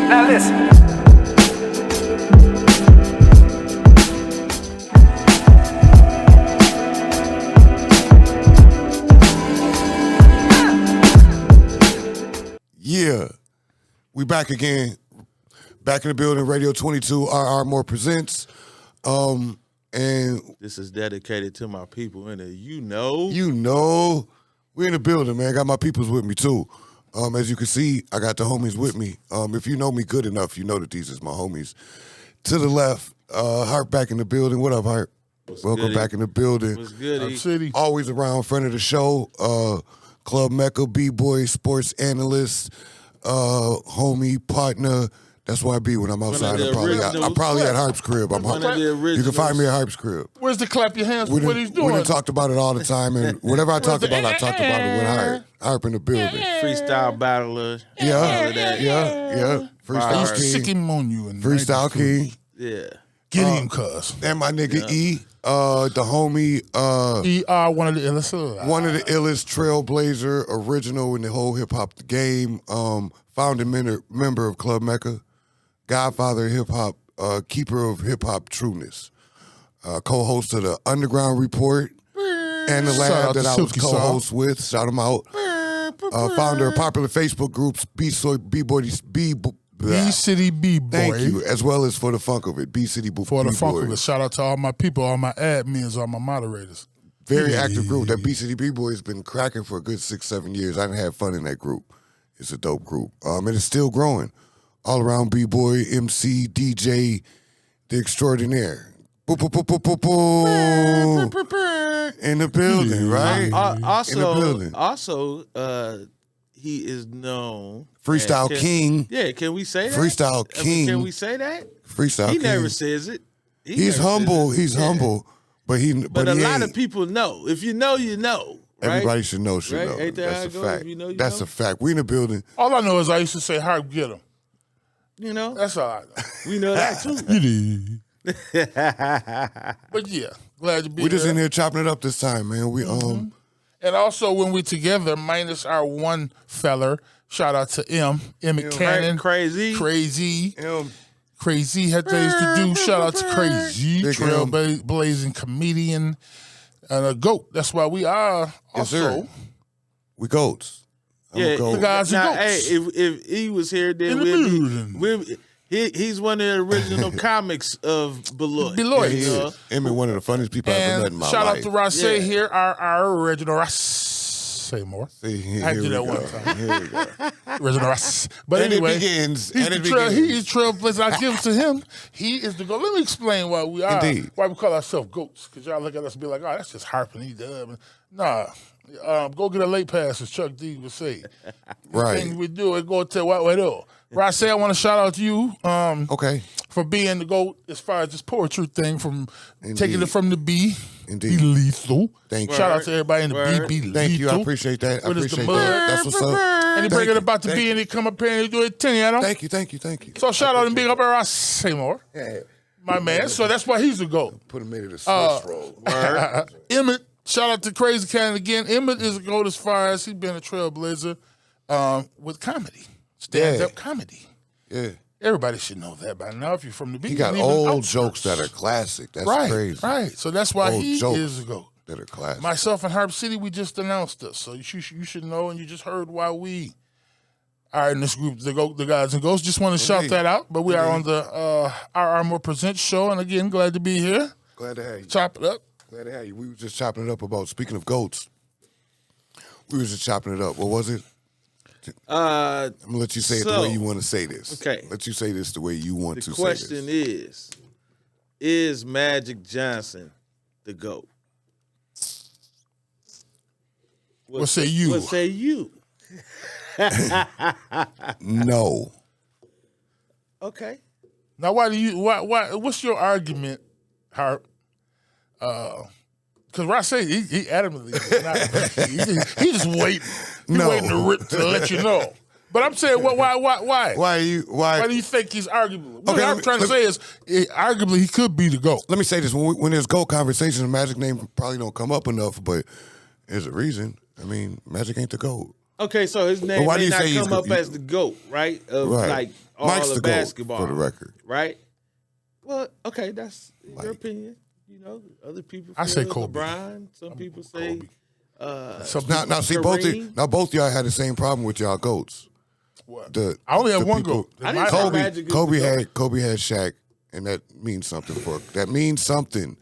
Now listen. Yeah, we back again. Back in the building, Radio 22, RR More presents. And this is dedicated to my people in it. You know, we're in the building, man. Got my peoples with me too. As you can see, I got the homies with me. If you know me good enough, you know that these is my homies. To the left, Harp back in the building. What up, Harp? Welcome back in the building. What's good, City? Always around, friend of the show. Club Mecca, B-boy, sports analyst, homie, partner. That's why I be when I'm outside. I'm probably at Harp's crib. You can find me at Harp's crib. Where's the clap your hands for what he's doing? We done talked about it all the time, and whatever I talked about, I talked about it with Harp. Harp in the building. Freestyle battler. Yeah. Freestyle He's sicking on you. Freestyle King. Yeah. Get him, cuz. And my nigga E, the homie. ER, one of the illest. One of the illest, trailblazer, original in the whole hip-hop game. Founding member of Club Mecca. Godfather of hip-hop, keeper of hip-hop trueness. Co-host of the Underground Report and the lab that I was co-host with. Shout him out. Founder of popular Facebook groups, B-City B-Boy. Thank you. As well as For the Funk of It, B-City B-Boy. For the Funk of It. Shout out to all my people, all my admins, all my moderators. Very active group. That B-City B-Boy has been cracking for a good 6-7 years. I done had fun in that group. It's a dope group. And it's still growing. All around B-Boy, MC, DJ, the extraordinaire. In the building, right? Also, in the building. He is known. Freestyle King. Yeah, can we say that? Freestyle King. Can we say that? Freestyle King. He never says it. He's humble. He's humble. But a lot of people know. If you know, you know. Right? Everybody should know. Know. Ain't that That's a fact. You know, That's a fact. We in the building. All I know is I used to say, Harp, get him. You know? That's all I know. We know that too. But yeah, glad to be here. We just in here chopping it up this time, man. We And also when we together, minus our one feller, shout out to Emmett Cannon. Crazy. Crazy had things to do. Shout out to Crazy, trailblazing comedian and a goat. That's why we are also. We goats. The guys are goats. Hey, if he was here, then he's one of the original comics of Beloit. Yeah, he is. Emmett, one of the funniest people I've ever met in my life. Shout out to Ross here, our original Ross. Say more. I did that one time. Here we go. Original Ross. But and anyway, it begins. He is trailblazer. I give it to him. He is the goat. Let me explain why we are. Indeed. Why we call ourselves goats. Because y'all look at us and be like, oh, that's just Harp and Edub. Nah. Go get a late pass, as Chuck D would say. Right. Things we do and go to what we do. Ross, I want to shout out to you. Okay. For being the GOAT as far as this poetry thing, from taking it from the B. Indeed. Be lethal. Thank you. Shout out to everybody in the B. Be lethal. Thank you. I appreciate that. That's what's up. And he bring it about the B and he come up here and he do it 10, you know? Thank you. So shout out and big up Ross Seymour. Yeah. My man. So that's why he's the GOAT. Put him in the Swiss roll. Emmett. Shout out to Crazy Cannon again. Emmett is a GOAT as far as he's been a trailblazer with comedy. Stand-up comedy. Yeah. Everybody should know that by now if you're from the beat. He got old jokes that are classic. That's crazy. Right. So that's why he is a GOAT. That are classic. Myself and Harp City, we just announced this. So you should know, and you just heard why we are in this group, the Guys and Ghosts. Just want to shout that out. But we are on the RR More Presents show, and again, glad to be here. Glad to have you. Chop it up. Glad to have you. We were just chopping it up about, speaking of goats, we were just chopping it up. What was it? I'm going to let you say it the way you want to say this. Okay. Let you say this the way you want to say this. The question is Magic Johnson the GOAT? What say you? What say you? No. Okay. Now, why? What's your argument, Harp? Because Ross say he adamantly is not. He just waiting. He's waiting to let you know. But I'm saying, why? Why do you think he's arguable? What I'm trying to say is, arguably, he could be the GOAT. Let me say this: when there's GOAT conversations, Magic name probably don't come up enough, but there's a reason. I mean, Magic ain't the GOAT. Okay, so his name why do may you not say come up as the GOAT, right? Of Right. like all Mike's of the GOAT, basketball, for the record. right? Well, okay, that's your opinion. You know, other people. I say feel Kobe. LeBron. Some people say. Now, see, Kareem. both y'all had the same problem with y'all goats. What? I only have one GOAT. I didn't say Kobe, Magic is Kobe the had Kobe had Shaq, and that means something That means something.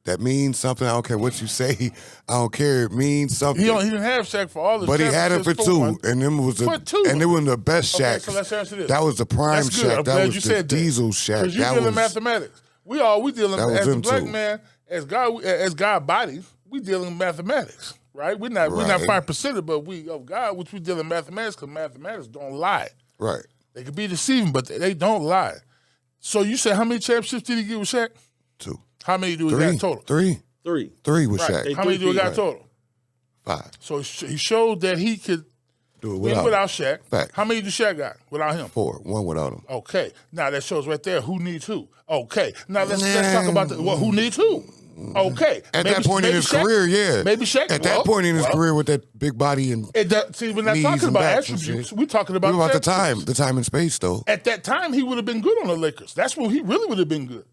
That means something. I don't care what you say. I don't care. It means something. He didn't have Shaq for all the But he had it for two, one. and them was For two. and it was the best Okay, Shaq. so let's answer this. That was the prime That's good. Shaq. I'm That glad was you the said that. Diesel Shaq. Because you That dealing was mathematics. We dealing That was as a them black two. man, as God bodies, we dealing mathematics, right? We're not Right. 5%, but we of God, which we dealing mathematics because mathematics don't lie. right. They can be deceiving, but they don't lie. So you said how many championships did he get with Shaq? 2, How many do he 3, got total? 3, 3. with Right. Shaq. How many do he got total? 5. So he showed that he could Do it win without Shaq. Fact. How many do Shaq got without him? 4. 1 without him. Okay. Now that shows right there who needs who. Okay. Now let's talk about who needs who. Okay. At that point in his career, yeah. Maybe Shaq. At that point in his career with that big body and See, we're not knees talking and about backs and attributes. shit. We're talking about we were about attributes. the time and space though. At that time, he would have been good on the Lakers. That's when he really would have been good.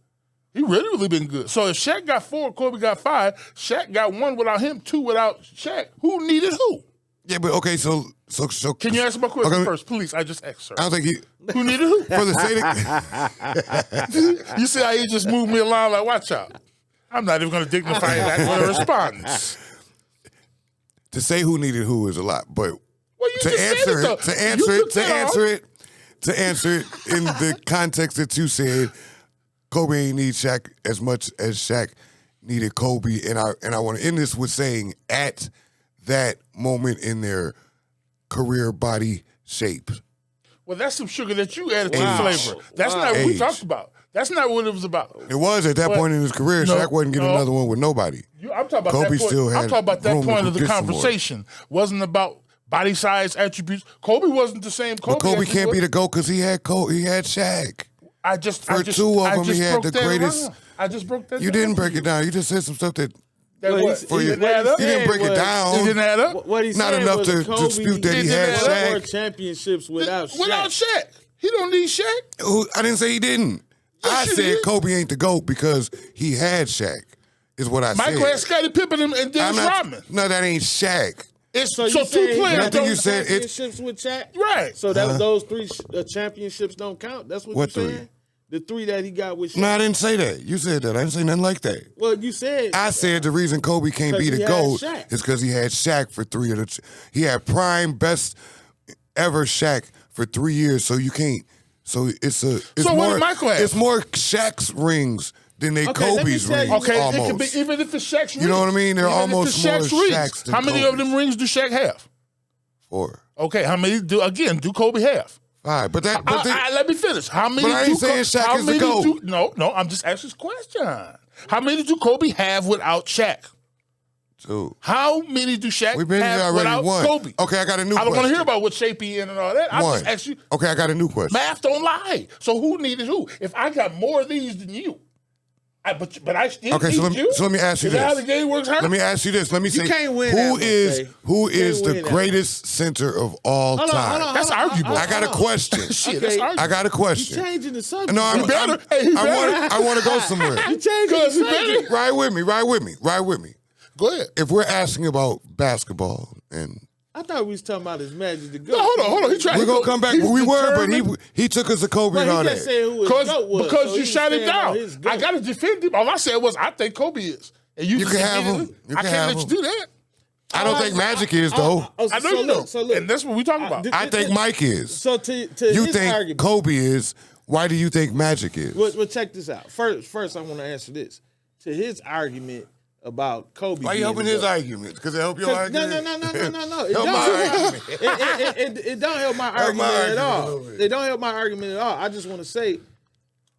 He really would have been good. So if Shaq got 4, Kobe got 5, Shaq got 1 without him, 2 without Shaq, who needed who? Yeah, but okay, so Can you answer my question okay, first, please? I just asked, sir. I don't think he Who needed who? for the sake You see how he just moved me along like, watch out. I'm not even going to dignify that with a response. to say who needed who is a lot, but Well, you to just answer said it, to answer it in the context that you said, Kobe ain't need Shaq as much as Shaq needed Kobe, and I want to end this with saying at that moment in their career body shape. Well, that's some sugar that you added to the flavor. That's not what we talked about. That's not what it was about. It was at that point in his career. No, Shaq wasn't getting another one with nobody. I'm talking about Kobe that point. still had I'm talking about that room to point of the get some more. conversation. Wasn't about body size attributes. Kobe wasn't the same Kobe. But Kobe as he can't was. be the GOAT because he had Shaq. I just For two of them, he had broke the that greatest- down. I just broke that. You down didn't for break you. it down. You just said some stuff that That Well, what? he- for he- you. Didn't add up. You didn't break it was- down. It didn't add up. What he Not said enough was to Kobe dispute that he didn't had have Shaq. more championships without Shaq. Without Shaq, he don't need Shaq. I didn't say he didn't. Yes, I you said did. Kobe ain't the GOAT because he had Shaq. Is what I Michael said. had Scottie Pippen and Dennis Rodman. No, that ain't Shaq. It's So, so you two saying he players got Nothing don't. you said- championships with Shaq? Right. So that those 3 championships don't count? That's what, What you're 3? saying? The 3 that he got with Shaq? No, I didn't say that. You said that. I didn't say nothing like that. Well, you said... I said the reason Kobe can't be 'Cause the he had GOAT Shaq. is because he had Shaq for 3 of the. He had prime best ever Shaq for 3 years. So you can't. So it's a. It's So what more. did Michael have? It's more Shaq's rings than they Okay, let me Kobe's tell rings. you- Okay, almost. it could be even if it's Shaq's rings. You know what I mean? They're Even if almost it's Shaq's more rings. Shaq's than How many of Kobe's. them rings do Shaq have? 4, Okay, how many do Kobe have? 5. But that. But Let me finish. How many? But I ain't do saying Shaq how is the many GOAT. do- No, I'm just asking this question. How many do Kobe have without Shaq? 2. How many do Shaq We've been here have already. without 1. Kobe? Okay, I got a new. I don't want to question. hear about what shape he in and all that. I 1. just ask you. Okay, I got a new question. Math don't lie. So who needed who? If I got more of these than you, but I still Okay, need so you. let me ask you Is that how this. the game works? Huh? Let me ask you this. Let me say, can't win who that one, is Jay. who You is can't the win that. greatest center of all time? That's arguable. I got a question. Shit, Okay. that's arguable. I got a question. Changing the subject. No, He better. Hey, he better. I want to go somewhere. You changing the Cause he subject. better. Ride with me. Ride with me. Ride with me. Go ahead. If we're asking about basketball, and I thought we was talking about his Magic the GOAT. No, hold on. He tried. we're gonna come back. We were, but determined- he took us to Kobe But and all he just that. said who his GOAT was. Because so you he shot it stand on down. his GOAT. I got to defend him. All I said was I think Kobe is. And you can have him. immediately- You I can can't have let him. you do that. I don't think Magic is though. I know you know. And that's what we talking about. I think Mike is. So to You his think argument, Kobe is? Why do you think Magic is? well, check this out. First, I want to answer this. To his argument about Kobe. Why you being helping the his GOAT. argument? Because it help your No, argument. no. It Help don't, my argument. it don't help my Help my argument at argument a all. little bit. It don't help my argument at all. I just want to say,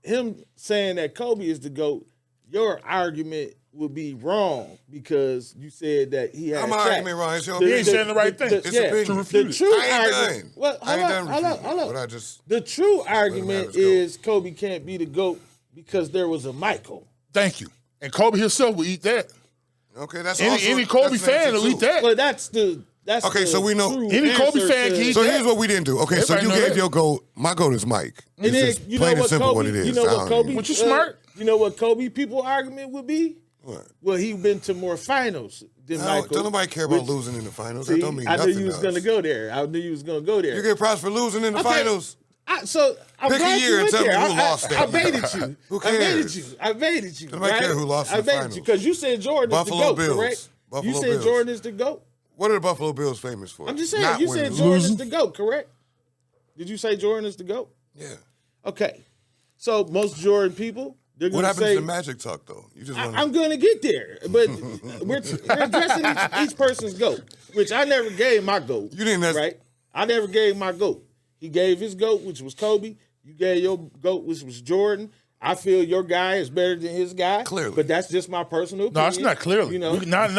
him saying that Kobe is the GOAT, your argument would be wrong because you said that he had My Shaq. argument wrong. It's your He opinion. ain't saying the right thing. It's opinion. To refute the it. true I ain't argument. done. Well, I ain't done hold refuting, up. but I just The true argument let's go. is Kobe can't be the GOAT because there was a Michael. Thank you. And Kobe himself will eat that. okay. That's Any also, Kobe that's fan an will answer, eat too. that. Well, that's That's Okay, the so we know- true Any Kobe answer fan to- can- So here's what we didn't do. Okay, so Everybody you know gave that. your GOAT. My GOAT is Mike. And It's then just you know plain and what simple Kobe, what it is. you know I what don't Kobe, even- Which is smart. You know what Kobe people argument would be? What? Well, he been to more finals than Michael. Don't nobody care about which- losing in the finals. See, That don't mean I nothing knew you was to gonna us. go there. I knew you was gonna go there. You get props for losing in the Okay. finals. So I'm Pick a glad year you and went tell me there. who lost I that. baited you. Who I baited cares? you. I baited you. Nobody right? care who lost in I the baited finals. you because you said Jordan Buffalo is the GOAT, Bills. correct? Buffalo you said Bills. Jordan is the GOAT. What are the Buffalo Bills famous for? I'm just saying. Not You winning. said Jordan Losing. is the GOAT, correct? Did you say Jordan is the GOAT? Yeah. Okay. So most Jordan people, they're What going to happens say, to Magic talk though? You just want I'm going to get there, but we're addressing each person's GOAT, which I never gave my GOAT. You didn't. Right? I never gave my GOAT. He gave his GOAT, which was Kobe. You gave your GOAT, which was Jordan. I feel your guy is better than his guy. Clearly. But that's just my personal opinion. No, it's not clearly. You know? Now I'm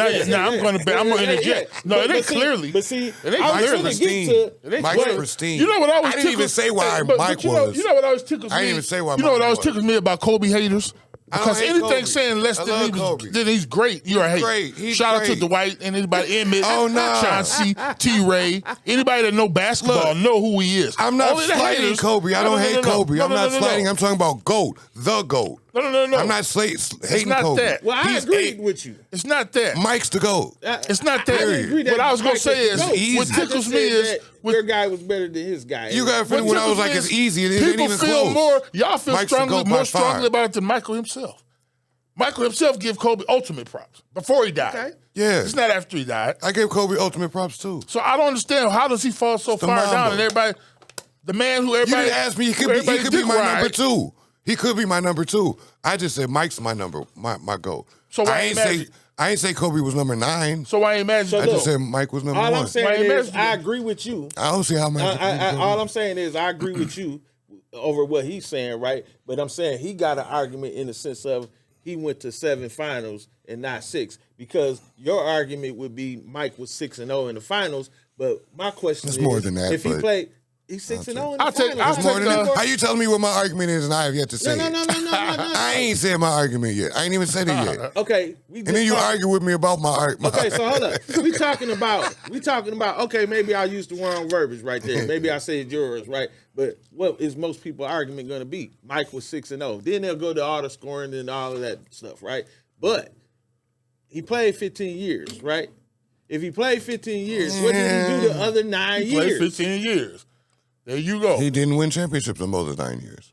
going to interject. No, it ain't clearly. But see, It ain't I'm clearly. gonna Pristine. get to... Mike's but- pristine. You know what always I didn't even tickles- say why but Mike you know, was. You know what always tickles me? I didn't even say why You know what Mike always was. tickles me about Kobe haters? I don't Because hate anything Kobe. saying less I than love he was, Kobe. then he's great. You're a hate. great. He's Shout out to great. Dwight and anybody, Emmett, Oh, nah. Chauncey, T-Ray, anybody that know basketball Look, know who he is. I'm not Only the slighting haters- Kobe. I No, don't no, no, hate no. Kobe. No, I'm no, not no, no, slighting. no. I'm talking about GOAT. The GOAT. No. I'm not hating It's not Kobe. that. Well, I He's agreed a- with you. It's not that. Mike's the GOAT. It's not I didn't agree that. that What I was going Mike to say was is, the GOAT. what I tickles just me said is, that your guy was better than his guy. You got offended when I was like, it's easy. It ain't people even feel close. more. Y'all feel Mike's the strongly, GOAT by more strongly far. about it than Michael himself. Michael himself give Kobe ultimate props before he died. Okay. Yeah. It's not after he died. I gave Kobe ultimate props too. So I don't understand how does he fall so the far Mamba. down and everybody, the man who You everybody didn't ask me. He who could be everybody my dick number ride. two. He could be my number two. I just said Mike's my GOAT. So why I ain't ain't say Kobe was number 9. So I imagine. So I look, just said Mike was number All 1. I'm saying Why you is, messing I with- agree with you. I don't see how Mike. All I'm saying is, I agree with you over what he's saying, right? But I'm saying he got an argument in the sense of he went to 7 finals and not 6, because your argument would be Mike was 6-0 in the finals. But my question It's is, more than that, if he but- played, he's 6-0 in the I'll finals. take- I'll It's more take than that. the- How you telling me what my argument is and I have yet to say No. it? I ain't said my argument yet. I ain't even said it yet. Okay, And then you argue with me about my argument. Okay, so hold up. We talking about. Okay, maybe I used the wrong verbiage right there. Maybe I said yours, right? But what is most people's argument going to be? Mike was 6-0. Then they'll go to all the scoring and all of that stuff, right? But he played 15 years, right? If he played 15 years, what did he do the other 9 He played years? 15 years. There you go. He didn't win championships in more than 9 years.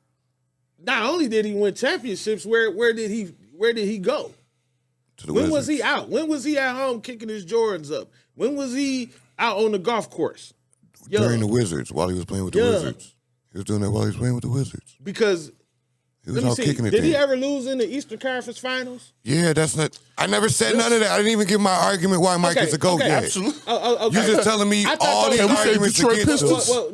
Not only did he win championships, where did he go? To the When was Wizards. he out? When was he at home kicking his Jordans up? When was he out on the golf course? During the Wizards, while he was playing with the Yeah. Wizards. He was doing that while he was playing with the Wizards. Because He was let me out see, kicking it did he then. ever lose in the Eastern Conference Finals? Yeah, that's not. I never said none of that. I didn't even give my argument why Mike Okay, is a GOAT okay, yet. Absolutely. Okay. You just telling me I thought all those- these Can we say arguments Detroit against him. Pistons? Well,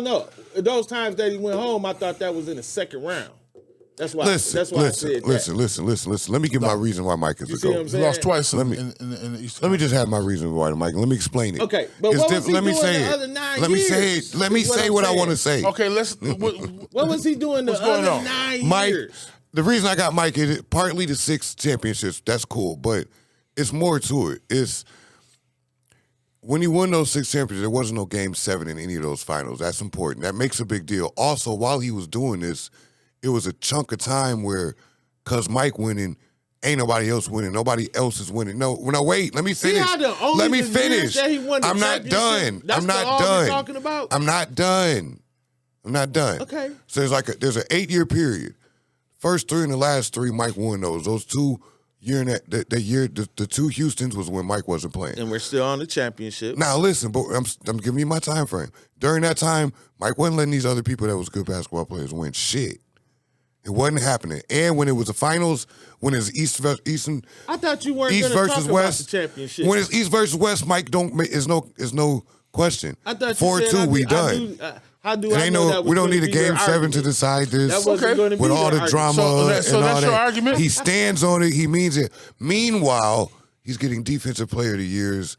no. Those times that he went home, I thought that was in the second round. That's why. Listen, that's why I said that. listen. Let me give my reason why Mike is You a see what I'm GOAT. He saying? lost twice Let in, me- in the East. Let me just have my reason why, Mike. Let me explain it. Okay, but It's what was he let me doing say the it. other 9 Let me say years? it. Let me is what say I'm what I saying. want to say. Okay, let's. What was he doing the What's going other on? 9 Mike, years? the reason I got Mike is partly the 6 championships. That's cool, but it's more to it. It's when he won those 6 championships, there wasn't no Game 7 in any of those finals. That's important. That makes a big deal. Also, while he was doing this, it was a chunk of time where, because Mike winning, ain't nobody else winning. Nobody else is winning. No, wait. Let me finish. how the only Let me the years finish. that he won the I'm not championship, done. that's I'm the not all we're done. talking about? I'm not done. I'm not done. Okay. So there's an 8-year period. First 3 and the last 3, Mike won those. Those 2 year and that year, the 2 Houstons was when Mike wasn't playing. And we're still on the championship. Now listen, but I'm giving you my time frame. During that time, Mike wasn't letting these other people that was good basketball players win shit. It wasn't happening. And when it was the finals, when it's Eastern I thought you weren't East going to versus talk West, about the championship. when it's East versus West, Mike is no question. I thought you 4-2, said we I done. knew, how do It I ain't know that no, was we don't gonna need a be your Game 7 to argument? decide this. That wasn't going to be With your all the argument. drama So and that's all your that. argument? He stands on it. He means it. Meanwhile, he's getting Defensive Player of the Years,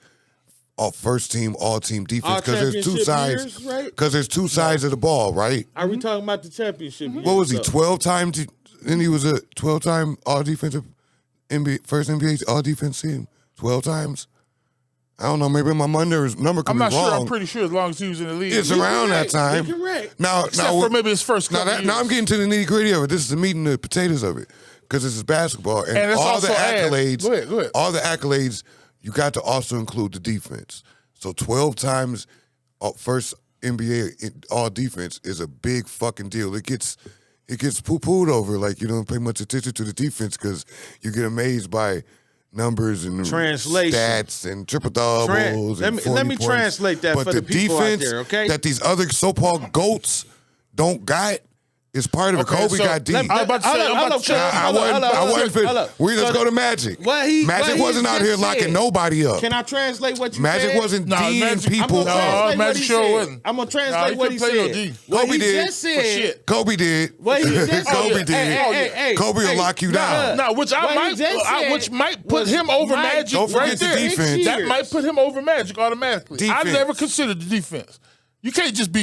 all first team, all team defense, All because there's 2 championship sides. years, right? Because there's 2 sides of the ball, right? Are we talking about the championship? What was he? years, though? 12 times. Then he was a 12-time All Defensive NBA, first NBA All Defense team. 12 times. I don't know. Maybe my number could I'm be not wrong. sure. I'm pretty sure as long as he was in the league. It's around that You're time. correct. Except for maybe his first couple years. Now I'm getting to the nitty gritty of it. This is the meat and the potatoes of it because this is basketball and it's all the also accolades. Go ahead. All the accolades. You got to also include the defense. So 12 times first NBA all defense is a big fucking deal. It gets poo-pooed over. Like you don't pay much attention to the defense because you get amazed by numbers and translation stats and triple doubles. Let me translate that for the people out there, okay? That these other so-called GOATs don't got is part of it. Kobe got deep. I was about to say, I wasn't fit. Let's go to Magic. Magic wasn't out here locking nobody up. Can I translate what you Magic said? wasn't D'ing people. Magic sure wasn't. I'm gonna translate what he said. Kobe did. Just said. Kobe did. What he just Kobe did. Hey, Kobe will lock you down. No, which might put him over Magic. Don't forget right the there. defense. That might put him over Magic automatically. Defense. I never considered the defense. You can't just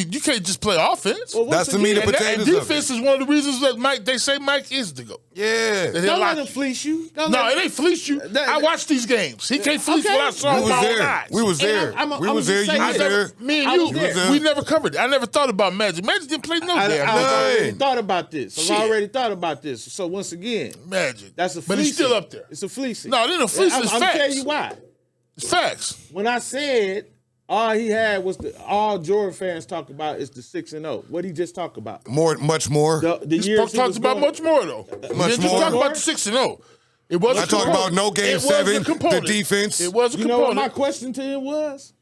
play offense. Well, that's the meat and potatoes. And defense is one of the reasons that they say Mike is the GOAT. Yeah. Don't let him fleece you. No, it ain't fleece you. I watch these games. He can't fleece what I saw with my own eyes. We was there. We was there. You was there. Me and you, we never covered it. I never thought about Magic. Magic didn't play no damn. I already thought about this. So once again, Magic. That's a fleecing. But he's still up there. It's a fleecing. No, it ain't a fleecing. It's facts. I'm telling you why. It's facts. When I said all he had was all Jordan fans talk about is the 6-0. What he just talked about? Much more. The He years talked about much more though. Much Just more. talk about the 6-0. It was. I talk about no game 7, the defense. It was a component. You know what my question to him was?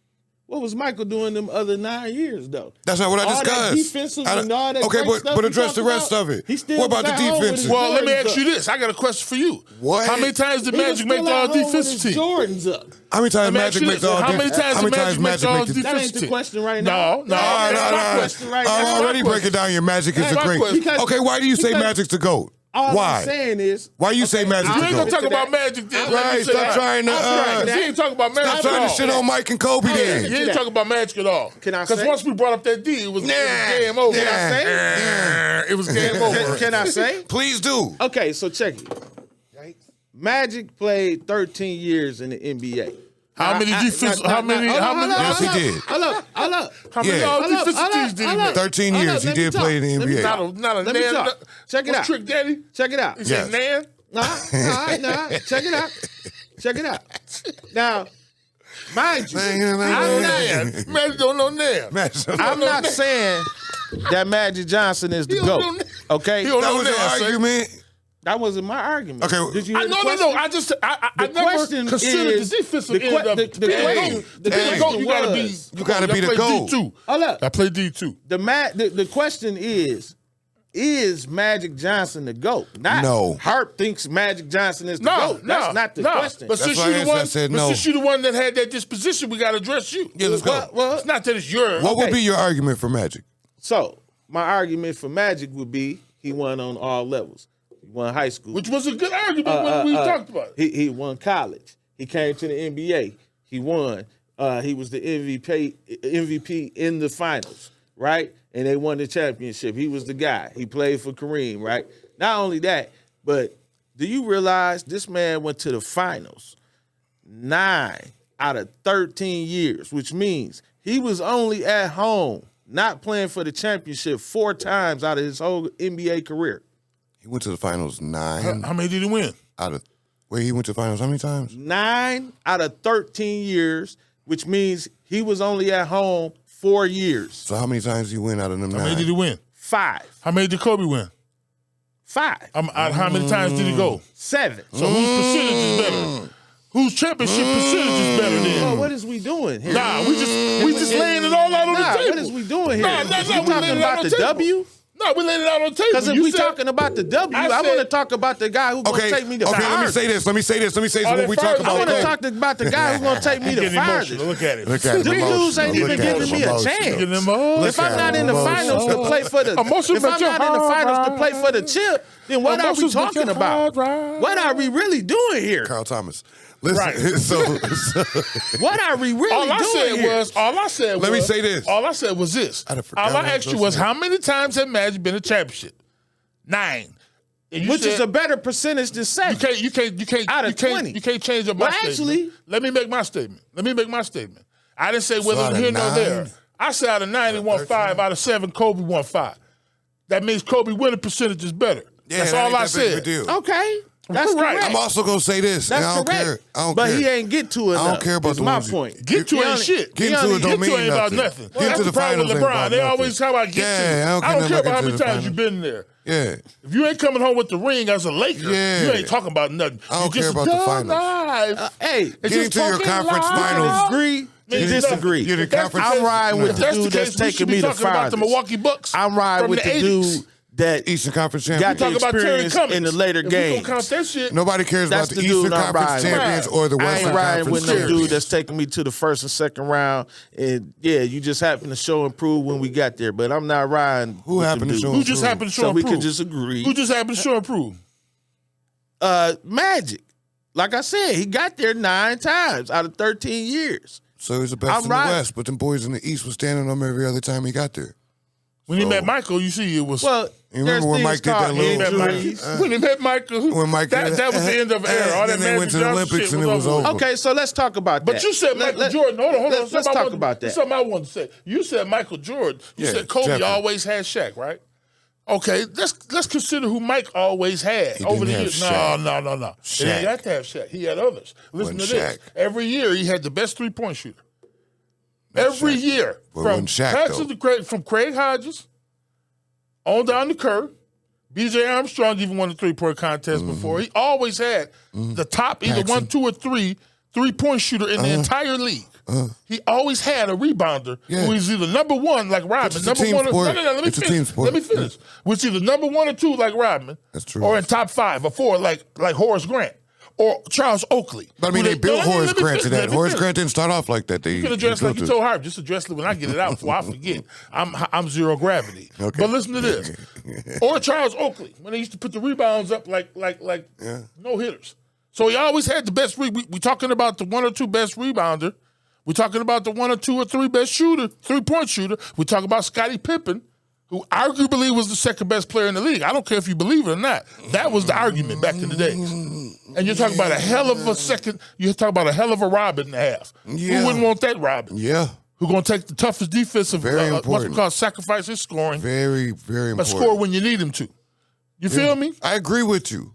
What was Michael doing them other 9 years though? That's not what I discussed. All that defensive and all that great stuff but address the rest of it. What about the defense? Well, let me ask you this. I got a question for you. What? How many times did Magic make the all defensive team? Jordans up. How many times Magic makes the all defense? How many times did Magic make the all defensive team? That ain't the question right now. No. That's my question right now. Already break it down. Your Magic is a great. Okay, why do you say Magic's the GOAT? Why? I'm saying is, why you say Magic's the You ain't gonna GOAT? talk about Magic then. Right, stop trying to. You ain't talking about Magic. Stop trying to shit on Mike and Kobe then. You ain't talking about Magic at all. Can I say? Because once we brought up that D, it was game over. Can I say? It was game over. Can I say? Please do. Okay, so check it. Magic played 13 years in the NBA. How many defense? How many? Yes, he did. Hold up. How many all defensive teams did he make? 13 years he did play in the NBA. Not a Let me Nan. talk. Check it out. Trick Daddy? Check it out. He said Nan? Nah. Check it out. Check it out. Now, mind you, Magic don't know Nan. I'm not saying that Magic Johnson is the GOAT. Okay? That was your argument. That wasn't my argument. Okay. Did you hear the No. question? I never considered the defensive end of it. You gotta be the GOAT. Hold up. I play D2. The question is Magic Johnson the GOAT? No. Harp thinks Magic Johnson is the GOAT. That's not the question. But since you're the one that had that disposition, we got to address you. Yeah, let's go. Well, It's not that it's yours. What would be your argument for Magic? So my argument for Magic would be he won on all levels. He won high school. Which was a good argument when we talked about it. He won college. He came to the NBA. He won. He was the MVP in the finals, right? And they won the championship. He was the guy. He played for Kareem, right? Not only that, but do you realize this man went to the finals 9 out of 13 years, which means he was only at home, not playing for the championship 4 times out of his whole NBA career. He went to the finals 9. How many did he win? He went to the finals how many times? 9 out of 13 years, which means he was only at home 4 years. So how many times did he win out of them 9? How many did he win? 5. How many did Kobe win? 5. How many times did he go? 7. So whose percentage is better? Whose championship percentage is better than? Well, what is we doing here? Nah, we just laying it all out on the table. What is we doing here? Nah, we talking about the W? No, we laying it out on the table. Because if we talking about the W, I want to talk about the guy who's going to take me the farthest. Let me say this. So when we talk about I want to talk about the guy who's going to take me the farthest. Look at it. Them dudes ain't even giving me a chance. If I'm not in the finals to play for the chip, then what are we talking about? What are we really doing here? Carl Thomas. Listen, Right. What are we really doing here? All I said was. Let me say this. All I said was this. I'd have forgot All what I I asked was you was saying. how many times had Magic been a championship? 9. which is a better percentage than second. You can't out of 20. You can't change up my statement. Actually, let me make my statement. I didn't say whether out here of nor 9? there. I said out of 9, he won 5. Out of 7, Kobe won 5. That means Kobe winning percentage is better. Yeah, that's that all ain't I that big of a said. deal. okay, that's Right. correct. I'm also gonna say this. That's and I don't correct. care. I don't but care. he ain't get to it. I don't care about is the my ones you- point. Get to He ain't only- shit. Getting to it Get don't to mean ain't about nothing. nothing. Getting That's to the the problem with finals ain't LeBron. about They nothing. always talk about get Yeah, to. I don't I care don't care about about how getting many to the times you've been there. Yeah. If you ain't coming home with the ring as a Laker, Yeah. you ain't talking about nothing. I don't you care just about the finals. live. Hey, It's Getting just to your fucking conference live. finals. agree to Means disagree. You're the If that's conference- I'm riding with If the that's the dude case, that's we taking should be me to talking about the finals. Milwaukee Bucks. I'm riding from with the 80s. dude that Eastern Conference got champion. the Talk about Terry experience Cummings in the later if we games. gonna count that shit. Nobody cares That's about the the dude Eastern I'm Conference riding with. champions or the I Western ain't riding Conference with no champions. dude that's taking me to the first and second round. And yeah, you just happen to show and prove when we got there. But I'm not riding. Who with happened them to show dudes. Who just prove? happened to show So and we prove? could just agree. Who just happened to show and prove? Magic. Like I said, he got there 9 times out of 13 years. So he's the best I'm in right. the West, but them boys in the East was standing on him every other time he got there. When he met Michael, you see it was. Well, You remember when Mike did that called little- injuries. when he met Michael, When Mike that was the end of the era. All that then they Magic went to the Johnson Olympics shit and it was with. over. Okay, so let's talk about that. But you said Michael Let- Jordan. Hold on. Let's Something I talk want- about that. Something I want to say. You said Michael Jordan. You Yeah, said Kobe Jeffrey. always had Shaq, right? Okay, let's consider who Mike always had He over the didn't years. have No. Shaq. He didn't have to have Shaq. He had others. Listen to Wasn't this. Shaq. Every year he had the best 3-point shooter. Every year. But From wasn't Shaq, Patrick to Craig, from Craig Hodges on down to Kerr. B.J. Armstrong even won the 3-point contest before. He always had the top either Paxson. 1, 2, or 3-point shooter in the entire league. He always had a rebounder Yeah. who was either number 1 like Rodman, It's a number team 1 or sport. let me It's a finish. team sport. Let me finish. Was either number 1 or 2 like Rodman, That's true. or in top 5 or 4 like Horace Grant or Charles Oakley. But I mean, Who they built no, let me- Horace let me Grant to finish, that. let me Horace finish. Grant didn't start off like that. You can address like you told Harp. Just address it when I get it out before I forget. I'm zero gravity. Okay. But listen to this. Or Charles Oakley when they used to put the rebounds up like no hitters. So he always had the best. We talking about the 1 or 2 best rebounder. We're talking about the 1 or 2 or 3 best shooter, 3-point shooter. We talk about Scottie Pippen, who arguably was the second best player in the league. I don't care if you believe it or not. That was the argument back in the days. And you're talking about a hell of a second. You're talking about a hell of a Robin and a half. Yeah. Who wouldn't want that Robin? Yeah. Who's going to take the toughest defensive, Very what's it important. called, sacrifice his scoring, Very, very but important. score when you need him to. You feel me? I agree with you.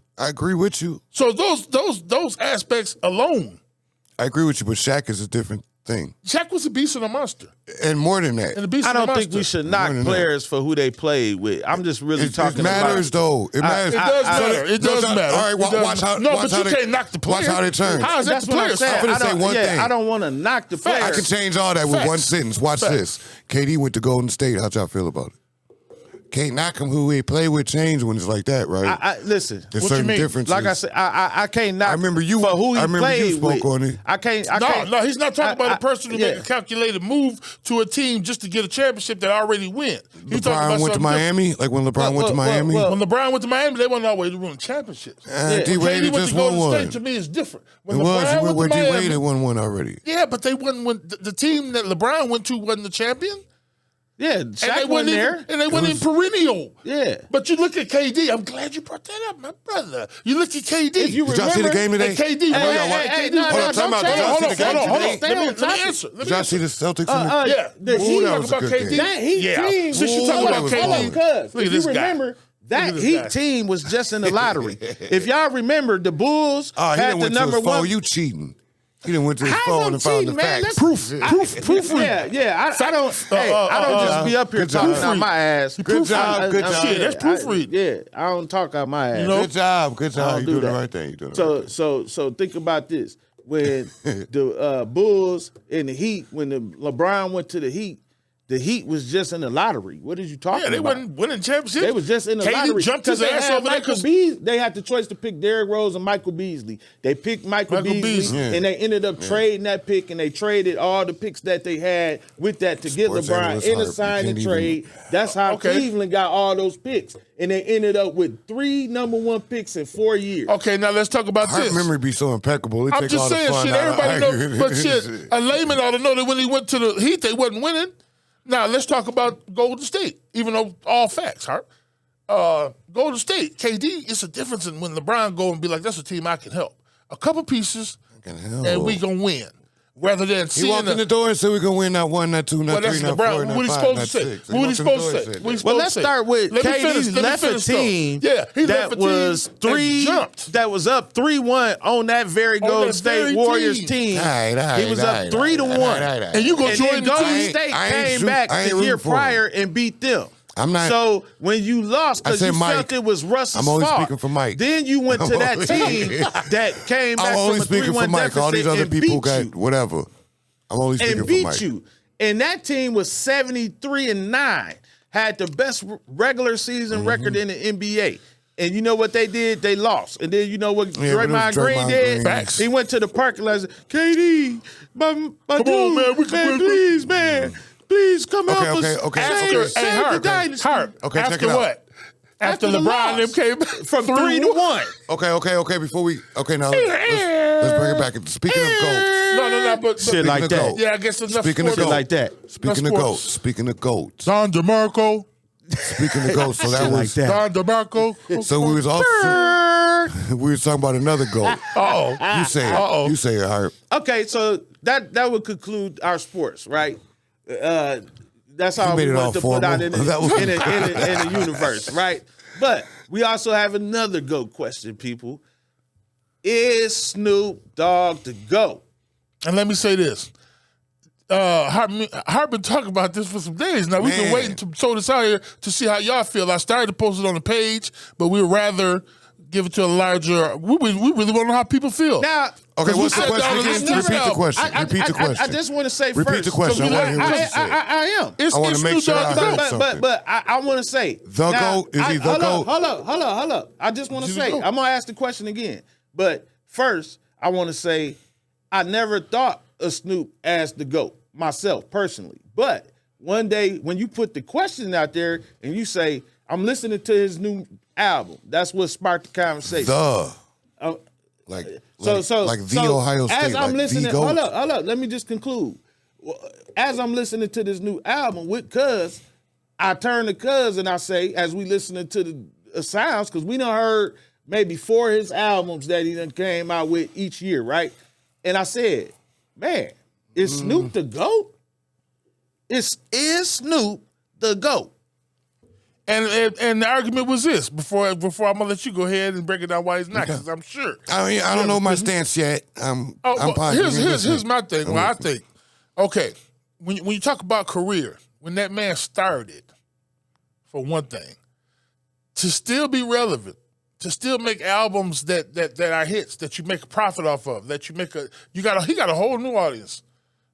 So those aspects alone, I agree with you, but Shaq is a different thing. Shaq was a beast and a monster. And more than that. And a beast I and a don't monster. think we should knock More than that. players for who they played with. I'm just really talking it matters, about. though. It matters. It does matter. It does matter. All right, It does watch how. No, watch but how you they, can't knock the player. Watch how they turn. How is that That's the what I'm player's saying. I'm gonna I say don't- one thing. I don't want to knock the players. I can change all that with Facts. one sentence. Watch Facts. this. KD went to Golden State. How'd y'all feel about it? Can't knock him who he play with change when it's like that, right? I listen. There's what you certain mean? differences. Like I said, I can't knock. I remember you- for who he I remember played you spoke with. on it. I can't. No, he's not talking about a person who yeah. make a calculated move to a team just to get a championship that already win. He's talking LeBron about went to something Miami, like when LeBron went to Miami. well, When LeBron went to Miami, they wasn't always winning championships. D When KD Wade went just to won Golden State, one. to me, is different. When It was. LeBron He went where went to D Miami, Wade had won one already. yeah, but they wouldn't win. The team that LeBron went to wasn't the champion. Yeah, And they Shaq wasn't wasn't there. even, and they weren't even perennial. Yeah. But you look at KD. I'm glad you brought that up, my brother. You look at KD. If you Did y'all see the game today? And KD. Hey, wait, hey, wait, hey, KD. no, Hold no, on, time out. don't Did y'all change. see the game hold on. today? Stay Let on me topic. answer. Let Did me y'all answer. see the Celtics? in it? Yeah, The Ooh, Heat, that was a about good KD. game. that Heat Yeah. team. Since you talking Hold about on, KD, hold on, look cuz, at if this you guy. remember, that Look at this Heat guy. team was just in the lottery. If y'all remember, the Bulls Oh, he had didn't the went to his number phone. one. You cheating. He didn't went to his How's phone I'm and found cheating, the man? facts. Proof. Yeah. I don't. Hey, I don't just be up here Good job. talking out my ass. Good job. Good job. Shit, that's proofreading. Yeah, I don't talk out my ass. You know? Good job. Good I job. don't You do doing the that. right thing. You doing the right thing. So think about this: when the Bulls and the Heat, when the LeBron went to the Heat was just in the lottery. What are you talking Yeah, they about? wasn't winning championships. They was just in the KD lottery. jumped his 'Cause they ass had over there Michael 'cause- They had the choice to pick Derrick Rose and Michael Beasley. They picked Michael Beasley, Yeah. and they ended up trading that pick, and they traded all the picks that they had with that to get Sports LeBron analyst in a Harp. You sign and can't even- trade. That's how Okay. Cleveland got all those picks, and they ended up with 3 number 1 picks in 4 years. Okay, now let's talk about Heart this. memory be so impeccable. It I'm take just all the saying, fun shit. out of Everybody it. know, but shit, a layman ought to know that when he went to the Heat, they wasn't winning. Now let's talk about Golden State, even though all facts, Harp. Golden State, KD, it's a difference in when LeBron go and be like, that's a team I can help. A couple pieces, and we gonna win. Rather than he walked in the door and said we're going to win not 1, not 2, not 3, not 4, not 5, not 6. What he supposed to say? Well, let's start with KD left a team that was that was up 3-1 on that very Golden State Warriors team. He was up 3-1. And you go join the Golden State came back the year prior and beat them. I'm not. So when you lost because you Mike, felt it was Russell's fault. I'm only speaking for Mike. Then you went to that team that came back from a 3-1 deficit All these other and people beat got you. whatever. I'm only speaking and for beat Mike. you. And that team was 73-9, had the best regular season record in the NBA. And you know what they did? They lost. And then you know what Draymond Green did? Facts. He went to the parking lot and said, KD, my Come dude, on, man. please, man. Please come help us. Okay. Save the dynasty. Harp. Okay, After check it out. what? After the LeBron loss. them came From 3-1. Okay. Before we, now let's bring it back. Speaking of GOATs. No, but Shit like that. GOAT. Yeah, I guess enough Speaking of sports. GOAT. like that. Speaking of GOATs. Don DeMarco. Speaking of GOATs. So that Shit like was. that. Don DeMarco. So we was also. We was talking about another GOAT. Uh-oh. You say it. You say it, Harp. Okay, so that would conclude our sports, right? That's how made we it all wanted to put out in formal. the universe, right? But we also have another GOAT question, people. Is Snoop Dogg the GOAT? And let me say this. Harp been talking about this for some days now. We've been waiting to throw this out here to see how y'all feel. I started to post it on the page, but we would rather give it to a larger. We really want to know how people feel. Now, Okay, what's the said question all again? this Repeat stuff. the question. Repeat the question. I just want to say Repeat first. the question. I want to hear what you said. I am. It's I wanna make Snoop sure Dogg I the heard GOAT. something. But I want to say The GOAT? Is he the GOAT? Hold up. I just want to Is he the say, GOAT? I'm gonna ask the question again. But first, I want to say, I never thought of Snoop as the GOAT myself personally. But one day, when you put the question out there and you say, "I'm listening to his new album," that's what sparked the conversation. Like the Ohio State. As I'm listening, hold up. Let me just conclude. As I'm listening to this new album with Cuz, I turn to Cuz and I say, as we listening to the sounds, because we done heard maybe 4 of his albums that he done came out with each year, right? And I said, man, is Snoop the GOAT? Is Snoop the GOAT? And the argument was this before I'm gonna let you go ahead and break it down why he's not, because I'm sure. I don't know my stance yet. I'm pondering. Here's my thing. Well, I think, okay, when you talk about career, when that man started, for one thing, to still be relevant, to still make albums that are hits, that you make a profit off of, that he got a whole new audience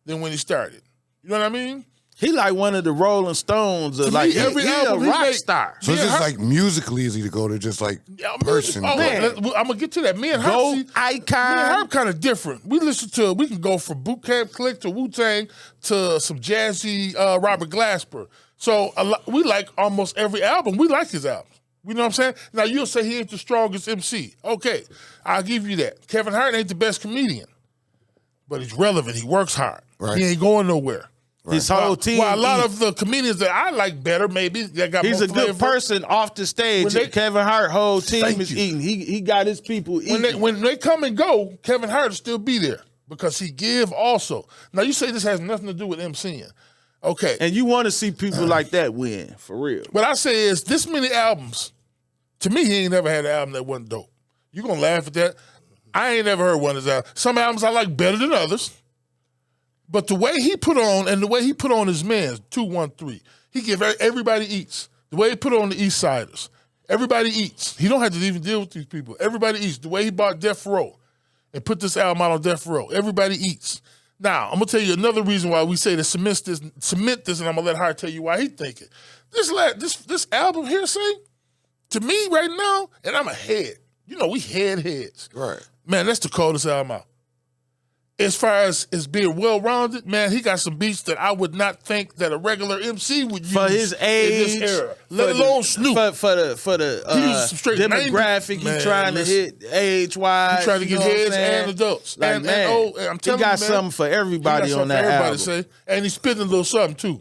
than when he started. You know what I mean? He like one of the Rolling Stones, like he a rock star. So it's just like musically easy to go to just like person. I'm gonna get to that. Me and GOAT Harp, icon. Me and Harp kind of different. We can go from Boot Camp Click to Wu-Tang to some jazzy Robert Glasper. So we like almost every album. We like his albums. You know what I'm saying? Now you'll say he ain't the strongest MC. Okay, I'll give you that. Kevin Hart ain't the best comedian, but he's relevant. He works hard. Right. He ain't going nowhere. His whole team. Well, a lot of the comedians that I like better, maybe that got he's more a good flavor. person off the stage. Kevin Hart whole team is eating. He got his people eating. When they come and go, Kevin Hart will still be there because he give also. Now you say this has nothing to do with MCing. Okay. And you want to see people like that win, for real. What I say is this many albums, to me, he ain't never had an album that wasn't dope. You gonna laugh at that? I ain't never heard one of his albums. Some albums I like better than others. But the way he put on his man, 213, he give everybody eats. The way he put on the East Siders, everybody eats. He don't have to even deal with these people. Everybody eats. The way he bought Death Row and put this album out on Death Row, everybody eats. Now, I'm gonna tell you another reason why we say to cement this, and I'm gonna let Hart tell you why he think it. This album here, to me right now, and I'm a head. You know, we heads. Right. Man, that's the coldest album out. As far as being well-rounded, man, he got some beats that I would not think that a regular MC would use for his age, in this era. Let alone Snoop. For the demographic he trying to hit age-wise. He trying to get heads and adults. Like, I'm telling he got you, something for everybody on that album. And he's spitting a little something, too.